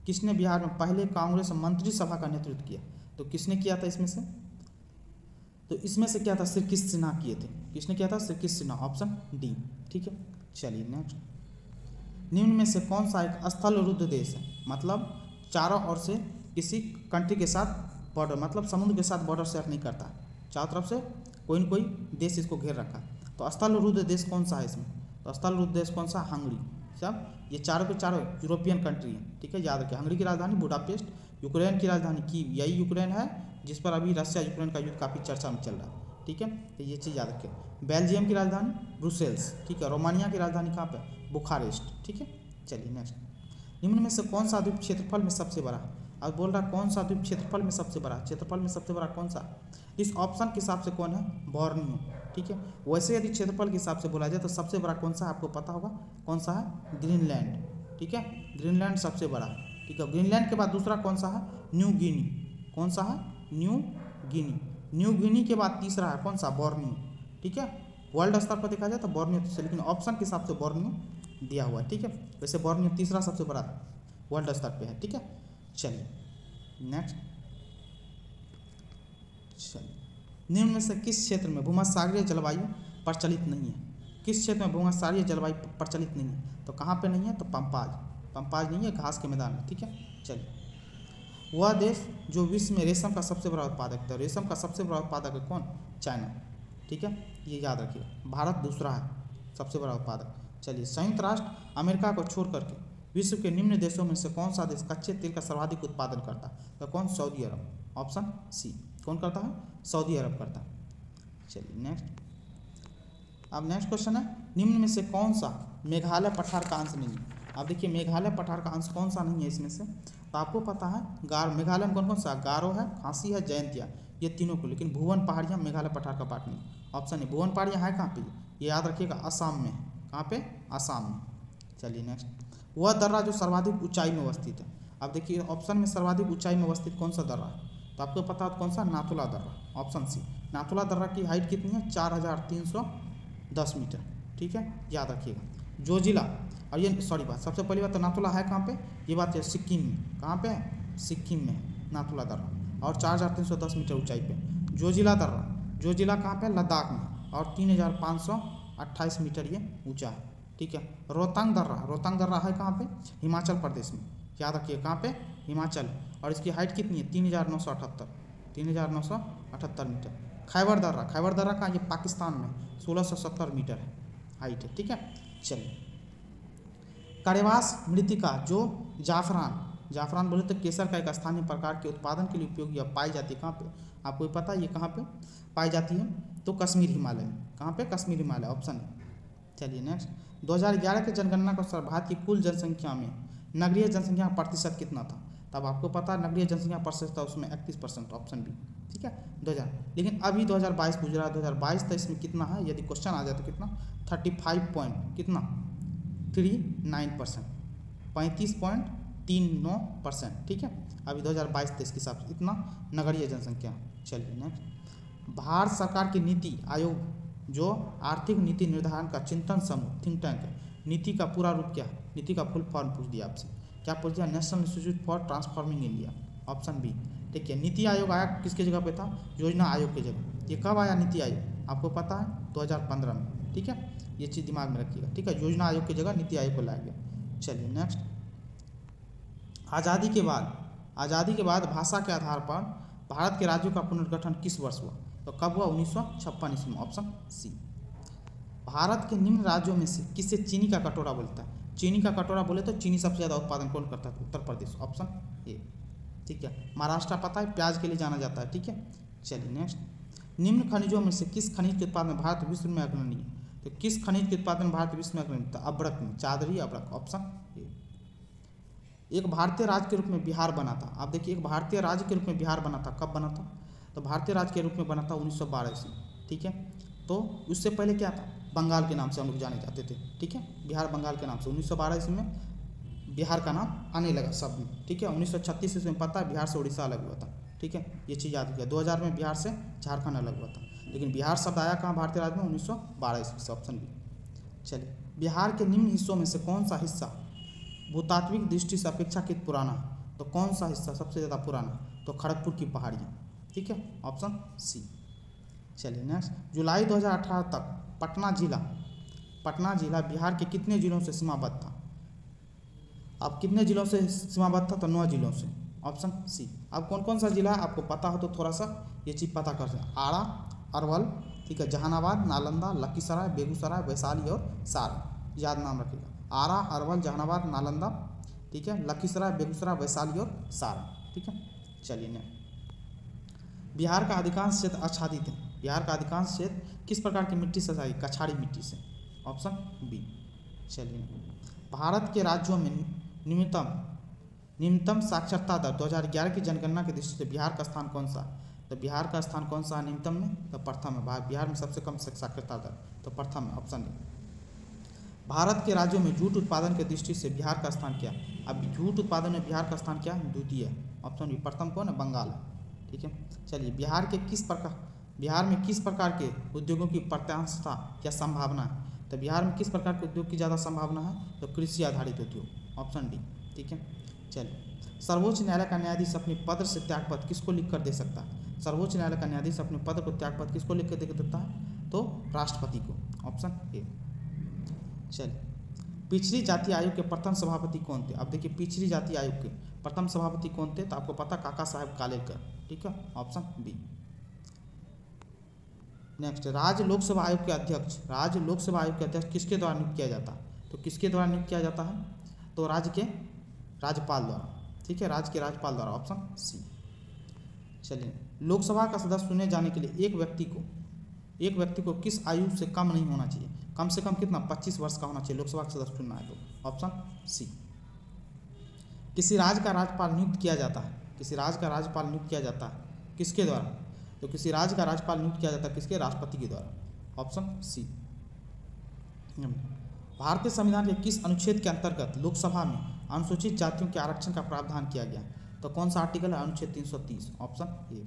किसने बिहार में पहले कांग्रेस मंत्रिसभा का नेतृत्व किया? तो किसने किया था इसमें से? तो इसमें से क्या था? श्री कृष्ण सिन्हा किए थे। किसने किया था? श्री कृष्ण सिन्हा, ऑप्शन डी, ठीक है। चलिए, नेक्स्ट, निम्न में से कौन सा एक स्थलरुद्ध देश है? मतलब चारों ओर से किसी कंट्री के साथ बॉर्डर, मतलब समुद्र के साथ बॉर्डर शेयर नहीं करता, चारों तरफ से कोई न कोई देश इसको घेर रखा है। तो स्थलरुद्ध देश कौन सा है इसमें? तो स्थलरुद्ध देश कौन सा? हंगरी। सब ये चारों के चारों यूरोपियन कंट्री हैं, ठीक है, याद रखिए। हंगरी की राजधानी बुडापेस्ट, यूक्रेन की राजधानी कीव, यही यूक्रेन है जिस पर अभी रशिया यूक्रेन का युद्ध काफ़ी चर्चा में चल रहा है, ठीक है, तो ये चीज़ याद रखिए। बेल्जियम की राजधानी ब्रुसेल्स, ठीक है। रोमानिया की राजधानी कहाँ पे? बुखारेस्ट, ठीक है। चलिए, नेक्स्ट, निम्न में से कौन सा द्वीप क्षेत्रफल में सबसे बड़ा है? अब बोल रहा कौन सा द्वीप क्षेत्रफल में सबसे बड़ा? क्षेत्रफल में सबसे बड़ा कौन सा? इस ऑप्शन के हिसाब से कौन है? बोर्नियो, ठीक है। वैसे यदि क्षेत्रफल के हिसाब से बोला जाए तो सबसे बड़ा कौन सा आपको पता होगा, कौन सा है? ग्रीनलैंड, ठीक है, ग्रीनलैंड सबसे बड़ा है, ठीक है। ग्रीनलैंड के बाद दूसरा कौन सा है? न्यू गिनी, कौन सा है? New Guinea. न्यू गिनी के बाद तीसरा है कौन सा? बोर्नियो, ठीक है। वर्ल्ड स्तर पर देखा जाए तो बोर्नियो, लेकिन ऑप्शन के हिसाब से बोर्नियो दिया हुआ है, ठीक है। वैसे बोर्नियो तीसरा सबसे बड़ा वर्ल्ड स्तर पे है, ठीक है। चलिए, नेक्स्ट, चलिए, निम्न में से किस क्षेत्र में भूमध्यसागरीय जलवायु प्रचलित नहीं है? किस क्षेत्र में भूमध्यसागरीय जलवायु प्रचलित नहीं है? तो कहाँ पे नहीं है? तो पंपाज नहीं है, घास के मैदान में, ठीक है। चलिए, वह देश जो विश्व में रेशम का सबसे बड़ा उत्पादक है, रेशम का सबसे बड़ा उत्पादक है कौन? चाइना, ठीक है, ये याद रखिएगा। भारत दूसरा है सबसे बड़ा उत्पादक। चलिए, संयुक्त राष्ट्र अमेरिका को छोड़ करके विश्व के निम्न देशों में से कौन सा देश कच्चे तेल का सर्वाधिक उत्पादन करता है? तो कौन? सऊदी अरब। Option C. कौन करता है? सऊदी अरब करता है। चलिए नेक्स्ट। अब नेक्स्ट क्वेश्चन है, निम्न में से कौन सा मेघालय पठार का अंश नहीं है? अब देखिए, मेघालय पठार का अंश कौन सा नहीं है इसमें से? तो आपको पता है गारो, मेघालय में कौन कौन सा? गारो है, खासी है, जयंतिया, ये तीनों को, लेकिन भुवन पहाड़ियाँ मेघालय पठार का पार्ट नहीं। Option A. भुवन पहाड़ियाँ है कहाँ पे? ये याद रखिएगा, असम में। कहाँ पे? असम में। चलिए नेक्स्ट। वह दर्रा जो सर्वाधिक ऊंचाई में अवस्थित है। अब देखिए ऑप्शन में सर्वाधिक ऊंचाई में अवस्थित कौन सा दर्रा है? तो आपको पता है कौन सा? नाथुला दर्रा। Option C. नाथुला दर्रा की हाइट कितनी है? 4310 मीटर। ठीक है, याद रखिएगा। जोजिला, और ये सॉरी बात, सबसे पहली बात तो नाथुला है कहाँ पे? ये बात है सिक्किम में। कहाँ पे है? सिक्किम में है नाथुला दर्रा, और 4310 मीटर ऊंचाई पे। जोजिला दर्रा, जोजिला कहाँ पे? लद्दाख में, और 3528 मीटर ये ऊंचा है। ठीक है। रोहतांग दर्रा, रोहतांग दर्रा है कहाँ पे? हिमाचल प्रदेश में। याद रखिए कहाँ पे? हिमाचल, और इसकी हाइट कितनी है? 3978 मीटर। खैबर दर्रा, खैबर दर्रा कहाँ? ये पाकिस्तान में 1670 मीटर है हाइट है। ठीक है। चलिए, करेवास मृत्तिका जो जाफरान, जाफरान बोले तो केसर का एक स्थानीय प्रकार के उत्पादन के लिए उपयोगी पाई जाती है कहाँ पे? आपको पता है ये कहाँ पे पाई जाती है? तो कश्मीर हिमालय में। कहाँ पे? कश्मीर हिमालय। ऑप्शन है। चलिए नेक्स्ट। 2011 की जनगणना के अनुसार भारत की कुल जनसंख्या में नगरीय जनसंख्या प्रतिशत कितना था? तब आपको पता है नगरीय जनसंख्या प्रतिशत था उसमें 31%। Option B. ठीक है, 2000। लेकिन अभी 2022 गुजरा, 2022 तक इसमें कितना है? यदि क्वेश्चन आ जाए तो कितना? 35 पॉइंट कितना 39%, 35.39%। ठीक है, अभी 2022-23 के हिसाब से इतना नगरीय जनसंख्या। चलिए नेक्स्ट। भारत सरकार की नीति आयोग जो आर्थिक नीति निर्धारण का चिंतन समूह थिंक टैंक है, नीति का पूरा रूप क्या है? नीति का फुल फॉर्म पूछ दिया आपसे। क्या पूछ दिया? National institute for transforming India. Option B. ठीक है, नीति आयोग आया किसके जगह पे था? योजना आयोग की जगह। ये कब आया नीति आयोग? आपको पता है 2015 में। ठीक है, ये चीज़ दिमाग में रखिएगा। ठीक है, योजना आयोग की जगह नीति आयोग को लाया गया। चलिए नेक्स्ट। आज़ादी के बाद भाषा के आधार पर भारत के राज्यों का पुनर्गठन किस वर्ष हुआ? तो कब हुआ? 1956 ईस्वी में। ऑप्शन सी। भारत के निम्न राज्यों में से किसे चीनी का कटोरा बोलता है? चीनी का कटोरा बोले तो चीनी सबसे ज़्यादा उत्पादन कौन करता है? उत्तर प्रदेश। Option A. ठीक है, महाराष्ट्र पता है प्याज के लिए जाना जाता है। ठीक है। चलिए नेक्स्ट। निम्न खनिजों में से किस खनिज के उत्पादन में भारत विश्व में अग्रणी है? तो किस खनिज के उत्पादन भारत विश्व में अग्रणी था? अब्रक में, चादरी अब्रक। Option A. एक भारतीय राज्य के रूप में बिहार बना था। आप देखिए, एक भारतीय राज्य के रूप में बिहार बना था, कब बना था? तो भारतीय राज्य के रूप में बना था 1912 ईस्वी। ठीक है, तो उससे पहले क्या था? बंगाल के नाम से हम लोग जाने जाते थे। ठीक है, बिहार बंगाल के नाम से 1912 ईस्वी में बिहार का नाम आने लगा सब में। ठीक है, 1936 ईस्वी में पता है बिहार से उड़ीसा अलग हुआ था। ठीक है, ये चीज़ याद रखिए। 2000 में बिहार से झारखंड अलग हुआ था, लेकिन बिहार शब्द आया कहाँ? भारतीय राज्य में 1912 ईस्वी से। Option B. चलिए, बिहार के निम्न हिस्सों में से कौन सा हिस्सा भूतात्विक दृष्टि से अपेक्षाकृत पुराना? तो कौन सा हिस्सा सबसे ज़्यादा पुराना? तो खड़गपुर की पहाड़ियाँ। ठीक है, ऑप्शन सी। चलिए नेक्स्ट। जुलाई 2018 तक पटना जिला बिहार के कितने जिलों से सीमाबद्ध था? अब कितने जिलों से सीमाबद्ध था? तो 9 जिलों से। Option C. अब कौन कौन सा जिला है आपको पता हो तो थोड़ा सा ये चीज़ पता कर सकते हैं। आरा, अरवल, ठीक है, जहानाबाद, नालंदा, लखीसराय, बेगूसराय, वैशाली और सारण। याद नाम रखिएगा। आरा, अरवल, जहानाबाद, नालंदा, ठीक है, लखीसराय, बेगूसराय, वैशाली और सारण। ठीक है। चलिए ने बिहार का अधिकांश क्षेत्र आच्छादित है। बिहार का अधिकांश क्षेत्र किस प्रकार की मिट्टी से आच्छादित? कछाड़ी मिट्टी से। Option B. चलिए, भारत के राज्यों में न्यूनतम साक्षरता दर 2011 की जनगणना की दृष्टि से बिहार का स्थान कौन सा? तो बिहार का स्थान कौन सा न्यूनतम में? तो प्रथम है। बिहार में सबसे कम साक्षरता दर तो प्रथम है। Option A. भारत के राज्यों में जूट उत्पादन की दृष्टि से बिहार का स्थान क्या? अब जूट उत्पादन में बिहार का स्थान क्या है? द्वितीय है। Option B. प्रथम कौन है? बंगाल है। ठीक है। चलिए, बिहार में किस प्रकार के उद्योगों की प्रत्याशा या संभावना है? तो बिहार में किस प्रकार के उद्योग की ज़्यादा संभावना है? तो कृषि आधारित उद्योग। Option D. ठीक है। चलिए, सर्वोच्च न्यायालय का न्यायाधीश अपने पद से त्यागपत्र किसको लिख कर दे सकता है? सर्वोच्च न्यायालय का न्यायाधीश अपने पद को त्यागपत्र किसको लिख कर दे देता है? तो राष्ट्रपति को। Option A. चलिए, पिछड़ी जाति आयोग के प्रथम सभापति कौन थे? अब देखिए, पिछड़ी जाति आयोग के प्रथम सभापति कौन थे? तो आपको पता काका साहेब कालेलकर। ठीक है, ऑप्शन बी। नेक्स्ट, राज्य लोकसेवा आयोग के अध्यक्ष, राज्य लोकसेवा आयोग के अध्यक्ष किसके द्वारा नियुक्त किया जाता है? तो किसके द्वारा नियुक्त किया जाता है? तो राज्य के राज्यपाल द्वारा, ठीक है, राज्य के राज्यपाल द्वारा, ऑप्शन सी। चलिए, लोकसभा का सदस्य चुने जाने के लिए एक व्यक्ति को किस आयु से कम नहीं होना चाहिए? कम से कम कितना? 25 वर्ष का होना चाहिए लोकसभा का सदस्य चुनना है तो, ऑप्शन सी। किसी राज्य का राज्यपाल नियुक्त किया जाता है, किसी राज्य का राज्यपाल नियुक्त किया जाता है किसके द्वारा? तो किसी राज्य का राज्यपाल नियुक्त किया जाता है किसके? राष्ट्रपति के द्वारा, ऑप्शन सी। भारतीय संविधान के किस अनुच्छेद के अंतर्गत लोकसभा में अनुसूचित जातियों के आरक्षण का प्रावधान किया गया? तो कौन सा आर्टिकल है? अनुच्छेद 330, ऑप्शन ए।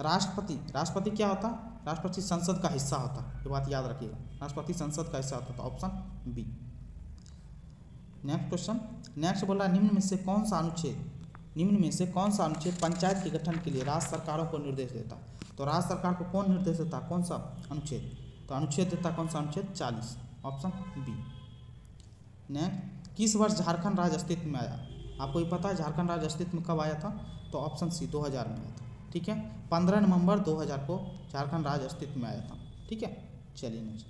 राष्ट्रपति क्या होता है? राष्ट्रपति संसद का हिस्सा होता है, ये बात याद रखिएगा, राष्ट्रपति संसद का हिस्सा होता है, तो option B. Next question, next बोल रहा है निम्न में से कौन सा अनुच्छेद पंचायत के गठन के लिए राज्य सरकारों को निर्देश देता है? तो राज्य सरकार को कौन निर्देश देता है? कौन सा अनुच्छेद? तो अनुच्छेद देता कौन सा? अनुच्छेद 40, ऑप्शन बी। नेक्स्ट, किस वर्ष झारखंड राज्य अस्तित्व में आया? आपको ये पता है झारखंड राज्य अस्तित्व में कब आया था? तो ऑप्शन सी, 2000 में आया था, ठीक है, 15 नवंबर 2000 को झारखंड राज्य अस्तित्व में आया था, ठीक है। चलिए नेक्स्ट,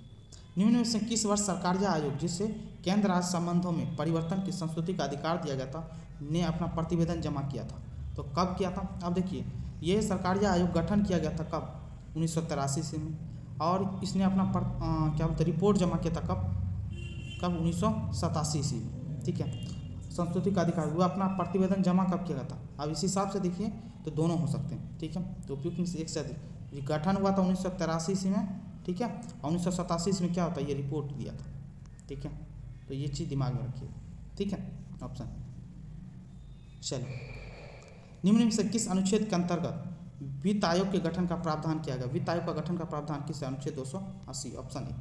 निम्न में से किस वर्ष सरकारिया आयोग, जिससे केंद्र राज्य संबंधों में परिवर्तन की संस्कृति का अधिकार दिया गया था, ने अपना प्रतिवेदन जमा किया था? तो कब किया था? अब देखिए, ये सरकारिया आयोग गठन किया गया था कब? 1983 ईस्वी में, और इसने अपना क्या बोलते रिपोर्ट जमा किया था कब? 1987 ईस्वी में, ठीक है। संस्कृति का अधिकार, वो अपना प्रतिवेदन जमा कब किया था? अब इस हिसाब से देखिए तो दोनों हो सकते हैं, ठीक है। तो उपयुक्त में से एक से अधिक, गठन हुआ था 1983 ईस्वी में, ठीक है, और 1987 ईस्वी में क्या होता है? ये रिपोर्ट दिया था, ठीक है। तो ये चीज़ दिमाग में रखिए, ठीक है, ऑप्शन। चलिए, निम्न में से किस अनुच्छेद के अंतर्गत वित्त आयोग के गठन का प्रावधान किया गया? वित्त आयोग का गठन का प्रावधान किस? अनुच्छेद 280, ऑप्शन ए।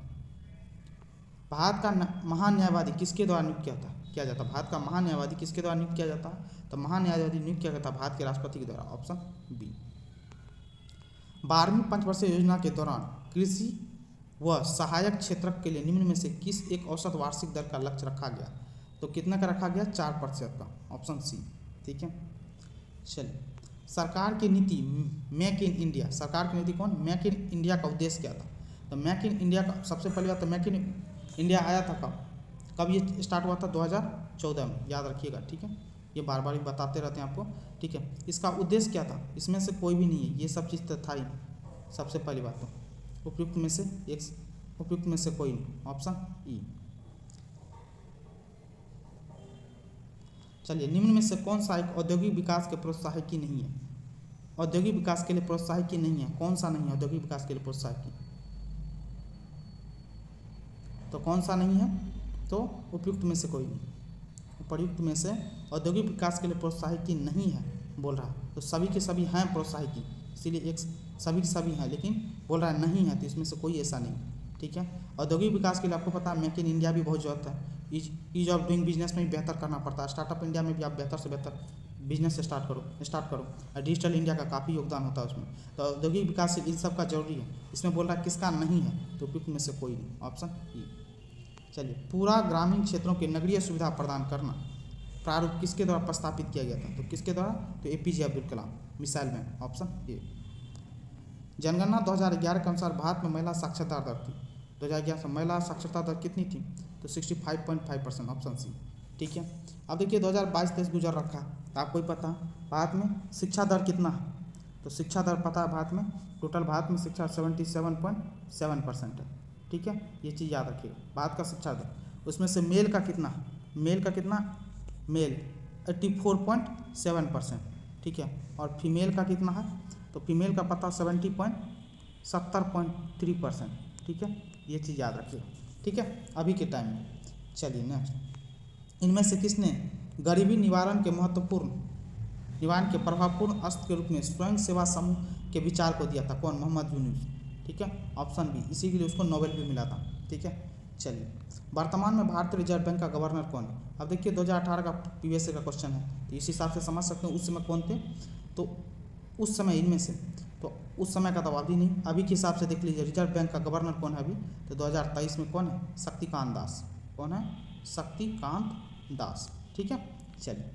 भारत का महान्यायवादी किसके द्वारा नियुक्त किया जाता? भारत का महान्यायवादी किसके द्वारा नियुक्त किया जाता? तो महान्यायवादी नियुक्त किया जाता भारत के राष्ट्रपति के द्वारा, ऑप्शन बी। 12वीं पंचवर्षीय योजना के दौरान कृषि व सहायक क्षेत्र के लिए निम्न में से किस एक औसत वार्षिक दर का लक्ष्य रखा गया? तो कितना का रखा गया? 4% का, ऑप्शन सी, ठीक है। चलिए, सरकार की नीति मेक इन इंडिया, सरकार की नीति कौन? मेक इन इंडिया का उद्देश्य क्या था? तो मेक इन इंडिया का सबसे पहली बात तो मेक इन इंडिया आया था कब ये स्टार्ट हुआ था? 2014 में, याद रखिएगा, ठीक है। ये बार बार बताते रहते हैं आपको, ठीक है। इसका उद्देश्य क्या था? इसमें से कोई भी नहीं है, ये सब चीज़ तो था ही, सबसे पहली बात तो उपयुक्त में से कोई नहीं, ऑप्शन ई। चलिए, निम्न में से कौन सा एक औद्योगिक विकास के प्रोत्साहकी नहीं है? औद्योगिक विकास के लिए प्रोत्साहकी नहीं है, कौन सा नहीं है औद्योगिक विकास के लिए प्रोत्साहकी? तो कौन सा नहीं है? तो उपयुक्त में से कोई नहीं, उपयुक्त में से औद्योगिक विकास के लिए प्रोत्साहकी नहीं है बोल रहा है। तो सभी के सभी हैं प्रोत्साहकी, इसीलिए एक सभी के सभी हैं, लेकिन बोल रहा है नहीं है, तो इसमें से कोई ऐसा नहीं, ठीक है। औद्योगिक विकास के लिए आपको पता है मेक इन इंडिया भी बहुत जरूरत है, ईज ऑफ डूइंग बिजनेस में भी बेहतर करना पड़ता है, स्टार्टअप इंडिया में भी आप बेहतर से बेहतर बिजनेस से स्टार्ट करो। और डिजिटल इंडिया का काफ़ी योगदान होता है उसमें, तो औद्योगिक विकास इन सब का जरूरी है। इसमें बोल रहा है किसका नहीं है? तो उपयुक्त में से कोई नहीं, ऑप्शन ई। चलिए, पूरा ग्रामीण क्षेत्रों के नगरीय सुविधा प्रदान करना प्रारूप किसके द्वारा प्रस्तावित किया गया था? तो किसके द्वारा? तो APJ Abdul Kalam, missile man, option A. जनगणना 2011 के अनुसार भारत में महिला साक्षरता दर थी, 2011 में महिला साक्षरता दर कितनी थी? तो 65.5%, ऑप्शन सी, ठीक है। अब देखिए 2022-23 गुजर रखा है, तो आपको ही पता है भारत में शिक्षा दर कितना है? तो शिक्षा दर पता है भारत में, टोटल भारत में शिक्षा 77.7% है, ठीक है। ये चीज़ याद रखिएगा, भारत का शिक्षा दर। उसमें से मेल का कितना? मेल 84.7%, ठीक है। और फीमेल का कितना है? तो फीमेल का पता 70.3%, ठीक है। ये चीज़ याद रखिएगा, ठीक है, अभी के टाइम में। चलिए नेक्स्ट, इनमें से किसने गरीबी निवारण के प्रभावपूर्ण अस्त्र के रूप में स्वयं सेवा समूह के विचार को दिया था? कौन? मोहम्मद यूनुस, ठीक है, ऑप्शन बी। इसी के लिए उसको नोबेल भी मिला था, ठीक है। चलिए, वर्तमान में भारतीय रिजर्व बैंक का गवर्नर कौन है? अब देखिए 2018 का PVSA का क्वेश्चन है, तो इस हिसाब से समझ सकते हैं उस समय कौन थे। तो उस समय इनमें से, तो उस समय का तो अभी नहीं, अभी के हिसाब से देख लीजिए रिजर्व बैंक का गवर्नर कौन है अभी? तो 2023 में कौन है? शक्तिकांत दास। कौन है? शक्तिकांत दास, ठीक है। चलिए,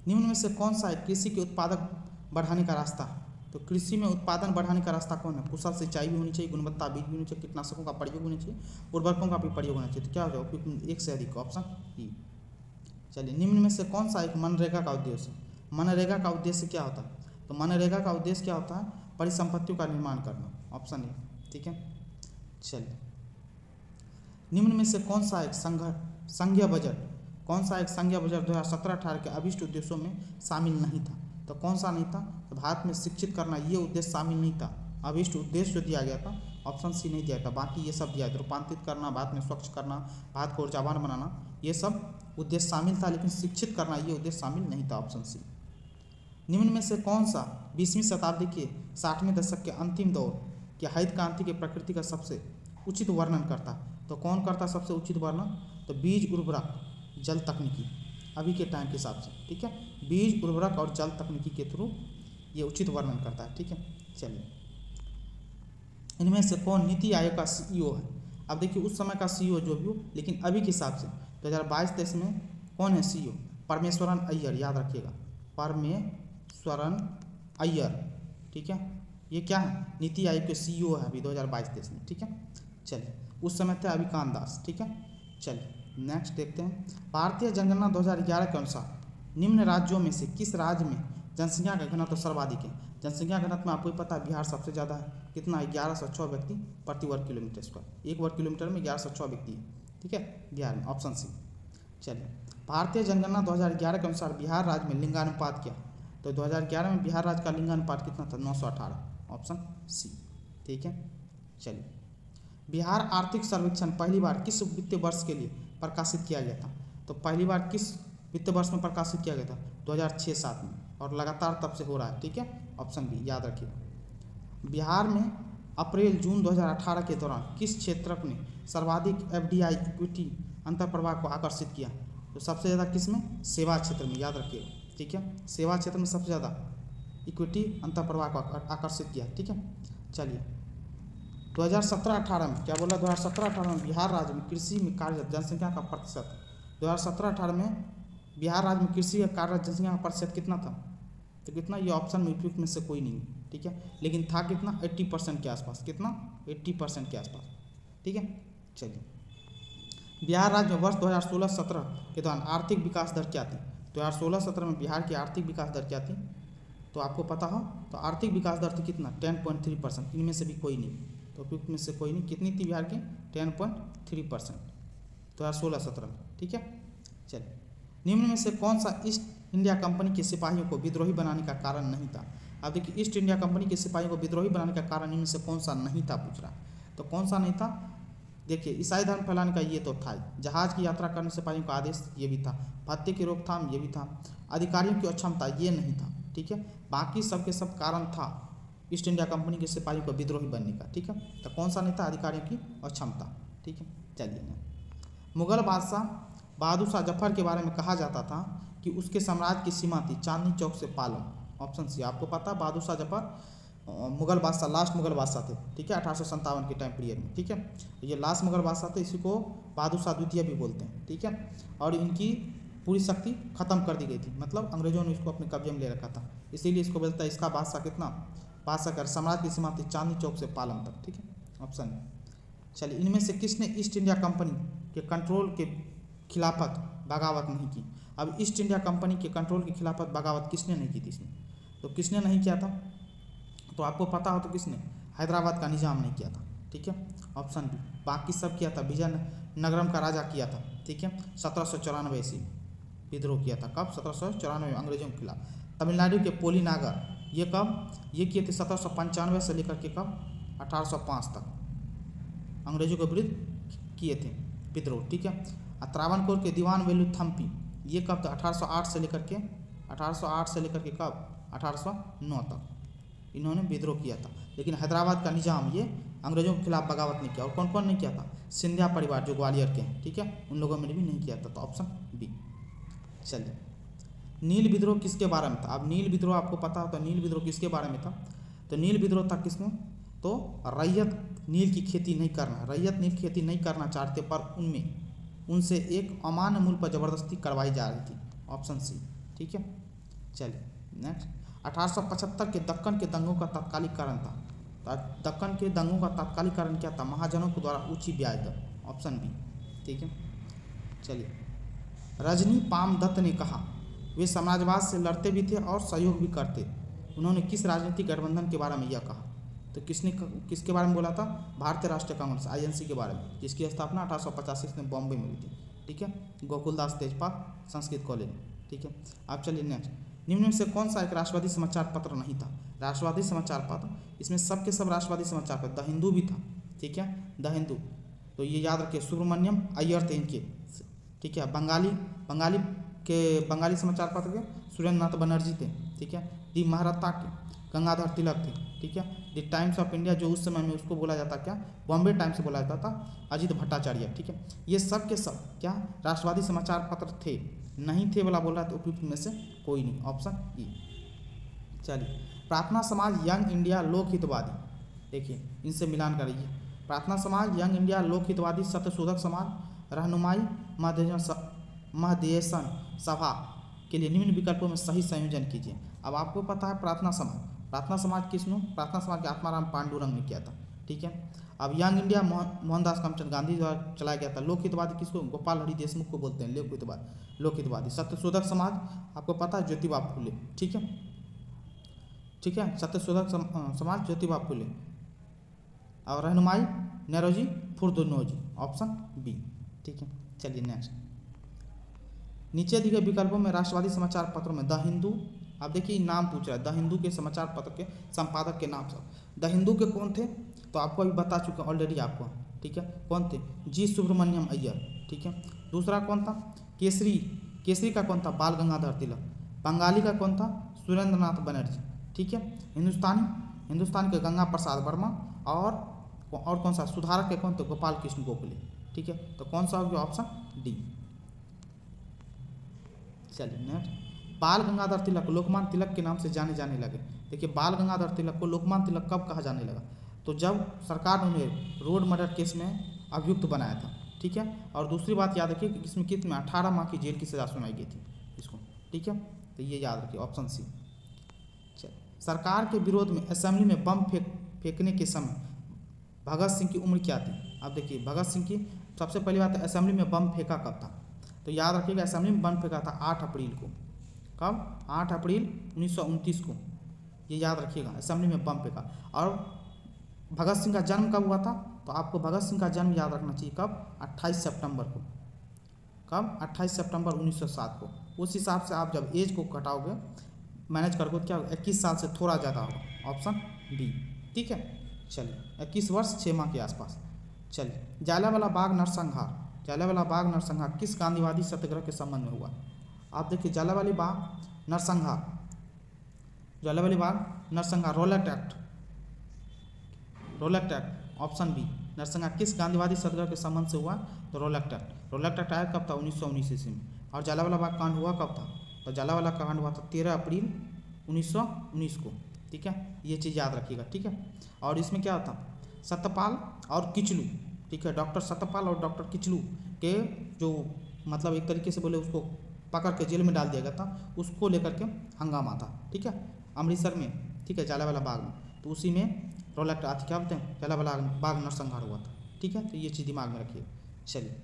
निम्न में से कौन सा है कृषि के उत्पादक बढ़ाने का रास्ता? तो कृषि में उत्पादन बढ़ाने का रास्ता कौन है? कुशल सिंचाई भी होनी चाहिए, गुणवत्ता बीज भी होनी चाहिए, कीटनाशकों का प्रयोग होना चाहिए, उर्वरकों का भी प्रयोग होना चाहिए। तो क्या हो जाएगा? उपयुक्त एक से अधिक, ऑप्शन ई। चलिए, निम्न में से कौन सा एक मनरेगा का उद्देश्य है? मनरेगा का उद्देश्य क्या होता है? तो मनरेगा का उद्देश्य क्या होता है? परिसंपत्तियों का निर्माण करना, ऑप्शन ए। ठीक है, चलिए, निम्न में से कौन सा एक संघीय बजट 2017-18 के अभिष्ट उद्देश्यों में शामिल नहीं था? तो कौन सा नहीं था? तो भारत में शिक्षित करना, ये उद्देश्य शामिल नहीं था। अभिष्ट उद्देश्य जो दिया गया था, ऑप्शन सी नहीं दिया था, बाकी ये सब दिया था। रूपांतरित करना, भारत में स्वच्छ करना, भारत को ऊर्जावान बनाना, ये सब उद्देश्य शामिल था, लेकिन शिक्षित करना ये उद्देश्य शामिल नहीं था, ऑप्शन सी। निम्न में से कौन सा 20वीं शताब्दी के 60वें दशक के अंतिम दौर के हरित क्रांति की प्रकृति का सबसे उचित वर्णन करता है? तो कौन करता है सबसे उचित वर्णन? तो बीज, उर्वरक, जल तकनीकी, अभी के टाइम के हिसाब से। ठीक है, बीज, उर्वरक और जल तकनीकी के थ्रू ये उचित वर्णन करता है। ठीक है, चलिए, इनमें से कौन नीति आयोग का CEO है? अब देखिए, उस समय का CEO जो भी हो, लेकिन अभी के हिसाब से 2022-23 में कौन है CEO? परमेश्वरन अय्यर, याद रखिएगा, परमेश्वरन अय्यर। ठीक है, ये क्या है? नीति आयोग के CEO है अभी 2022-23 में। ठीक है, चलिए, उस समय थे अभी कामदास। ठीक है, चलिए नेक्स्ट देखते हैं। भारतीय जनगणना 2011 के अनुसार निम्न राज्यों में से किस राज्य में जनसंख्या का घनत्व सर्वाधिक है? जनसंख्या घनत्व में आपको पता है बिहार सबसे ज़्यादा है, कितना है? 1106 व्यक्ति प्रति वर्ग किलोमीटर स्क्वायर, एक वर्ग किलोमीटर में 1106 व्यक्ति है। ठीक है, बिहार में, ऑप्शन सी। चलिए, भारतीय जनगणना 2011 के अनुसार बिहार राज्य में लिंगानुपात क्या है? तो 2011 में बिहार राज्य का लिंगानुपात कितना था? 918, ऑप्शन सी। ठीक है, चलिए, बिहार आर्थिक सर्वेक्षण पहली बार किस वित्तीय वर्ष के लिए प्रकाशित किया गया था? तो पहली बार किस वित्तीय वर्ष में प्रकाशित किया गया था? 2006-07 में, और लगातार तब से हो रहा है। ठीक है, ऑप्शन बी, याद रखिए। बिहार में अप्रैल-जून 2018 के दौरान किस क्षेत्र ने सर्वाधिक FDI इक्विटी अंतर्प्रवाह को आकर्षित किया? तो सबसे ज़्यादा किस में? सेवा क्षेत्र में, याद रखिएगा। ठीक है, सेवा क्षेत्र में सबसे ज़्यादा इक्विटी अंतर्प्रवाह को आकर्षित किया। ठीक है, चलिए, 2017-18 में क्या बोला? 2017-18 में बिहार राज्य में कृषि में कार्यरत जनसंख्या का प्रतिशत, 2017-18 में बिहार राज्य में कृषि में कार्यरत जनसंख्या का प्रतिशत कितना था? तो कितना? ये ऑप्शन में उपयुक्त में से कोई नहीं। ठीक है, लेकिन था कितना? 80% के आसपास। कितना? 80% के आसपास। ठीक है, चलिए, बिहार राज्य में वर्ष 2016-17 के दौरान आर्थिक विकास दर क्या थी? 2016-17 में बिहार की आर्थिक विकास दर क्या थी? तो आपको पता हो तो आर्थिक विकास दर थी कितना? 10.3%। इनमें से भी कोई नहीं, तो उपयुक्त में से कोई नहीं। कितनी थी बिहार की? 10.3%, 2016-17 में। ठीक है, चलिए, निम्न में से कौन सा ईस्ट इंडिया कंपनी के सिपाहियों को विद्रोही बनाने का कारण नहीं था? अब देखिए, ईस्ट इंडिया कंपनी के सिपाहियों को विद्रोही बनाने का कारण इनमें से कौन सा नहीं था पूछ रहा है। तो कौन सा नहीं था? देखिए, ईसाई धर्म फैलाने का ये तो था ही, जहाज की यात्रा करने सिपाहियों का आदेश ये भी था, भत्ते की रोकथाम ये भी था, अधिकारियों की अक्षमता ये नहीं था। ठीक है, बाकी सब के सब कारण था ईस्ट इंडिया कंपनी के सिपाहियों को विद्रोही बनने का। ठीक है, तो कौन सा नहीं था? अधिकारियों की अक्षमता। ठीक है, चलिए, मुगल बादशाह बहादुर शाह जफर के बारे में कहा जाता था कि उसके साम्राज्य की सीमा थी चांदनी चौक से पालम, ऑप्शन सी। आपको पता, बहादुर शाह जफर मुगल बादशाह, लास्ट मुगल बादशाह थे। ठीक है, 1857 के टाइम पीरियड में। ठीक है, ये लास्ट मुगल बादशाह थे, इसी को बहादुर शाह द्वितीय भी बोलते हैं। ठीक है, और इनकी पूरी शक्ति खत्म कर दी गई थी, मतलब अंग्रेजों ने इसको अपने कब्जे में ले रखा था, इसीलिए इसको बोलता है इसका बादशाह कितना? बादशाह कर साम्राज्य की सीमा थी चांदनी चौक से पालम तक। ठीक है, ऑप्शन। चलिए, इनमें से किसने ईस्ट इंडिया कंपनी के कंट्रोल के खिलाफत बगावत नहीं की? अब ईस्ट इंडिया कंपनी के कंट्रोल के खिलाफत बगावत किसने नहीं की थी इसमें? तो किसने नहीं किया था? तो आपको पता हो तो किसने? हैदराबाद का निजाम नहीं किया था। ठीक है, ऑप्शन बी। बाकी सब किया था, विजयनगरम का राजा किया था। ठीक है, 1794 ईस्वी विद्रोह किया था। कब? 1794 में अंग्रेजों के खिलाफ। तमिलनाडु के पोली नागर ये कब? ये किए थे 1795 से लेकर के कब? 1805 तक अंग्रेजों के विरुद्ध किए थे विद्रोह। ठीक है, त्रावणकोर के दीवान वेलुथम्पी ये कब था? 1808 से लेकर के कब? 1809 तक इन्होंने विद्रोह किया था। लेकिन हैदराबाद का निजाम ये अंग्रेजों के खिलाफ बगावत नहीं किया। और कौन कौन नहीं किया था? सिंधिया परिवार जो ग्वालियर के हैं। ठीक है, उन लोगों ने भी नहीं किया था, तो ऑप्शन बी। चलिए, नील विद्रोह किसके बारे में था? अब नील विद्रोह आपको पता होता है, नील विद्रोह किसके बारे में था? तो नील विद्रोह था किसमें? तो रैयत नील की खेती नहीं करना, रैयत नील की खेती नहीं करना चाहते, पर उनसे एक अमान्य मूल्य पर जबरदस्ती करवाई जा रही थी, ऑप्शन सी। ठीक है, चलिए नेक्स्ट। 1875 के दक्कन के दंगों का तात्कालिक कारण था। दक्कन के दंगों का तात्कालिक कारण क्या था? महाजनों के द्वारा ऊंची ब्याज दर, ऑप्शन बी। ठीक है, चलिए। रजनी पाम दत्त ने कहा वे साम्राज्यवाद से लड़ते भी थे और सहयोग भी करते। उन्होंने किस राजनीतिक गठबंधन के बारे में यह कहा? तो किसके बारे में बोला था? भारतीय राष्ट्रीय कांग्रेस, आईएनसी के बारे में, जिसकी स्थापना 1885 में बॉम्बे में हुई थी। ठीक है, गोकुलदास तेजपाल संस्कृत कॉलेज में। ठीक है, अब चलिए नेक्स्ट। निम्न में से कौन सा एक राष्ट्रवादी समाचार पत्र नहीं था? राष्ट्रवादी समाचार पत्र, इसमें सब के सब राष्ट्रवादी समाचार पत्र, द हिंदू भी था। ठीक है, द हिंदू, तो ये याद रखिए, सुब्रमण्यम अय्यर थे इनके। ठीक है, बंगाली समाचार पत्र के सुरेंद्र नाथ बनर्जी थे। ठीक है, दी महारत्ता के गंगाधर तिलक थे। ठीक है, द टाइम्स ऑफ इंडिया, जो उस समय में उसको बोला जाता क्या, बॉम्बे टाइम्स से बोला जाता था, अजीत भट्टाचार्य। ठीक है, ये सब के सब क्या राष्ट्रवादी समाचार पत्र थे? नहीं थे वाला बोल रहा है, तो उपयुक्त में से कोई नहीं, ऑप्शन ई। चलिए, प्रार्थना समाज यंग इंडिया लोकहितवादी, देखिए इनसे मिलान करिए। प्रार्थना समाज यंग इंडिया लोकहितवादी सत्यशोधक समाज रहनुमाई महदेशन सभा के लिए निम्न विकल्पों में सही संयोजन कीजिए। अब आपको पता है प्रार्थना समाज किसने? प्रार्थना समाज के आत्माराम पांडुरंग ने किया था। ठीक है, अब यंग इंडिया मोहनदास करमचंद गांधी द्वारा चलाया गया था। लोकहितवादी किसको? गोपाल हरि देशमुख को बोलते हैं लोकहितवादी। सत्यशोधक समाज आपको पता है ज्योतिबा फुले। ठीक है, सत्यशोधक समाज ज्योतिबा फुले। और रहनुमाई नेरोजी फुरदुनोजी, ऑप्शन बी। ठीक है, चलिए नेक्स्ट। नीचे दिए गए विकल्पों में राष्ट्रवादी समाचार पत्रों में द हिंदू, आप देखिए नाम पूछ रहा है, द हिंदू के समाचार पत्र के संपादक के नाम सब। द हिंदू के कौन थे? तो आपको अभी बता चुके ऑलरेडी आपको। ठीक है, कौन थे? जी सुब्रमण्यम अय्यर। ठीक है, दूसरा कौन था? केसरी का कौन था? बाल गंगाधर तिलक। बंगाली का कौन था? सुरेंद्र नाथ बनर्जी। ठीक है, हिंदुस्तान के गंगा प्रसाद वर्मा। और कौन सा? सुधारक के कौन थे? गोपाल कृष्ण गोखले। ठीक है, तो कौन सा हो गया? Option D. चलिए नेक्स्ट। बाल गंगाधर तिलक लोकमान्य तिलक के नाम से जाने जाने लगे। देखिए, बाल गंगाधर तिलक को लोकमान्य तिलक कब कहा जाने लगा? तो जब सरकार ने उन्हें रोड मर्डर केस में अभियुक्त बनाया था। ठीक है, और दूसरी बात याद रखिए कि इसमें कितने 18 माह की जेल की सजा सुनाई गई थी इसको। ठीक है, तो ये याद रखिए, ऑप्शन सी। चलिए, सरकार के विरोध में असेंबली में बम फेंकने के समय भगत सिंह की उम्र क्या थी? अब देखिए, भगत सिंह की सबसे पहली बात, असेंबली में बम फेंका कब था? तो याद रखिएगा, असेंबली में बम फेंका था 8 अप्रैल को। कब? 8 अप्रैल 1929 को, ये याद रखिएगा, असेंबली में बम फेंका। और भगत सिंह का जन्म कब हुआ था? तो आपको भगत सिंह का जन्म याद रखना चाहिए, कब? 28 सितंबर को। कब? 28 सितंबर 1907 को। उस हिसाब से आप जब एज को घटाओगे, मैनेज करोगे, क्या 21 साल से थोड़ा ज़्यादा होगा, ऑप्शन बी। ठीक है, चलिए, 21 वर्ष 6 माह के आसपास। चलिए, जलियांवाला बाग नरसंहार किस गांधीवादी सत्याग्रह के संबंध में हुआ? आप देखिए, जलियांवाला बाग नरसंहार रोलेक्ट एक्ट, ऑप्शन बी। नरसंहार किस गांधीवादी सत्याग्रह के संबंध से हुआ? तो रोलेक्ट एक्ट आया कब था? 1919 ईस्वी में। और जलियांवाला बाग कांड हुआ कब था? तो जलियांवाला कांड हुआ था 13 अप्रैल 1919 को। ठीक है, ये चीज़ याद रखिएगा। ठीक है, और इसमें क्या था? सत्यपाल और किचलू। ठीक है, डॉक्टर सत्यपाल और डॉक्टर किचलू के जो मतलब एक तरीके से बोले उसको पकड़ के जेल में डाल दिया गया था, उसको लेकर के हंगामा था। ठीक है, अमृतसर में। ठीक है, जलियांवाला बाग में, तो उसी में रोलेक्ट आज क्या बोलते हैं, जलियांवाला बाग नरसंहार हुआ था। ठीक है, तो ये चीज़ दिमाग में रखिए। चलिए,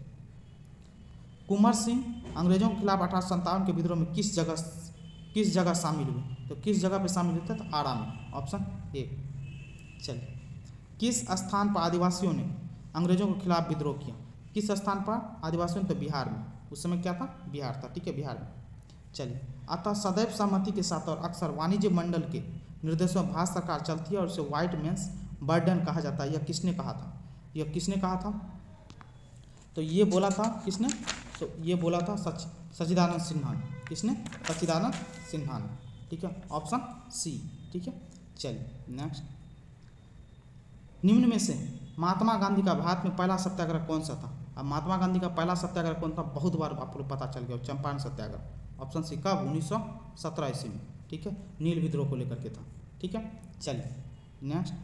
कुंवर सिंह अंग्रेजों के खिलाफ 1857 के विद्रोह में किस जगह शामिल हुए? तो किस जगह पे शामिल हुए थे? तो आरा में, ऑप्शन ए। चलिए, किस स्थान पर आदिवासियों ने अंग्रेजों के खिलाफ विद्रोह किया? किस स्थान पर आदिवासियों ने? तो बिहार में। उस समय क्या था? बिहार था। ठीक है, बिहार में। चलिए, अतः सदैव सहमति के साथ और अक्सर वाणिज्य मंडल के निर्देशों में भारत सरकार चलती है और इसे व्हाइट मैन्स बर्डन कहा जाता है। यह किसने कहा था? तो ये बोला था किसने? तो ये बोला था सच्चिदानंद सिन्हा ने। किसने? सच्चिदानंद सिन्हा ने। ठीक है, ऑप्शन सी। ठीक है, चलिए नेक्स्ट। निम्न में से महात्मा गांधी का भारत में पहला सत्याग्रह कौन सा था? अब महात्मा गांधी का पहला सत्याग्रह कौन था? बहुत बार आपको पता चल गया, चंपारण सत्याग्रह, ऑप्शन सी। कब? 1917 ईस्वी में। ठीक है, नील विद्रोह को लेकर के था। ठीक है, चलिए नेक्स्ट।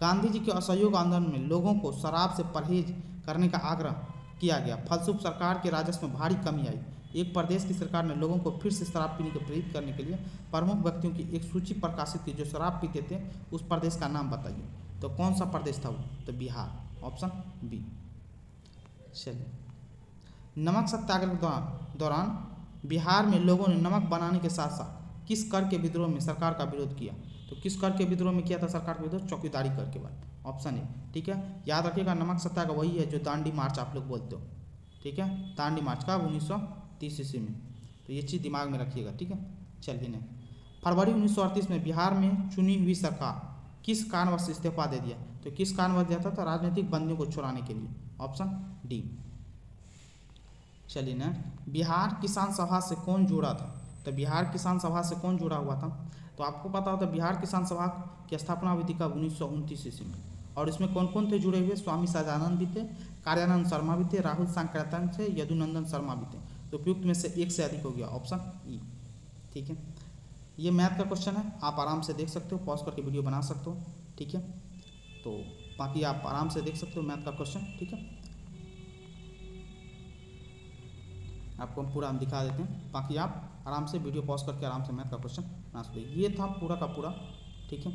गांधी जी के असहयोग आंदोलन में लोगों को शराब से परहेज करने का आग्रह किया गया, फलस्वरूप सरकार के राजस्व में भारी कमी आई। एक प्रदेश की सरकार ने लोगों को फिर से शराब पीने को प्रेरित करने के लिए प्रमुख व्यक्तियों की एक सूची प्रकाशित की जो शराब पीते थे। उस प्रदेश का नाम बताइए। तो कौन सा प्रदेश था वो? तो बिहार, ऑप्शन बी। चलिए, नमक सत्याग्रह के दौरान बिहार में लोगों ने नमक बनाने के साथ साथ किस कर के विद्रोह में सरकार का विरोध किया? तो किस कर के विद्रोह में किया था सरकार का विरोध? चौकीदारी कर के बाद, ऑप्शन ए। ठीक है, याद रखिएगा नमक सत्याग्रह वही है जो दांडी मार्च आप लोग बोलते हो। ठीक है, दांडी मार्च का 1930 ईस्वी में, तो ये चीज़ दिमाग में रखिएगा। ठीक है, चलिए नहीं, फरवरी 1938 में बिहार में चुनी हुई सरकार किस कारणवश इस्तीफा दे दिया? तो किस कारणवश दिया था? तो राजनीतिक बंदियों को छुड़ाने के लिए, ऑप्शन डी। चलिए ना, बिहार किसान सभा से कौन जुड़ा था? तो बिहार किसान सभा से कौन जुड़ा हुआ था? तो आपको पता होता है बिहार किसान सभा की स्थापना हुई थी कब? 1929 ईस्वी में। और इसमें कौन कौन थे जुड़े हुए? स्वामी सहजानंद भी थे, कार्यानंद शर्मा भी थे, राहुल सांकृत्यायन थे, यदुनंदन शर्मा भी थे। तो उपयुक्त में से एक से अधिक हो गया, ऑप्शन ई। ठीक है, ये मैथ का क्वेश्चन है, आप आराम से देख सकते हो, पॉज करके वीडियो बना सकते हो। ठीक है, तो बाकी आप आराम से देख सकते हो मैथ का क्वेश्चन। ठीक है, आपको हम पूरा हम दिखा देते हैं, बाकी आप आराम से वीडियो पॉज करके आराम से मैथ का क्वेश्चन बना सकते हो। ये था पूरा का पूरा, ठीक है,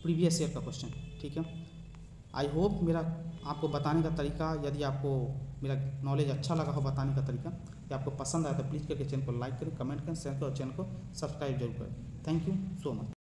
प्रीवियस ईयर का क्वेश्चन। ठीक है, आई होप मेरा आपको बताने का तरीका, यदि आपको मेरा नॉलेज अच्छा लगा हो बताने का तरीका, या आपको पसंद आया तो प्लीज़ करके चैनल को लाइक करें, कमेंट करें, शेयर करें और चैनल को सब्सक्राइब जरूर करें। Thank you so much.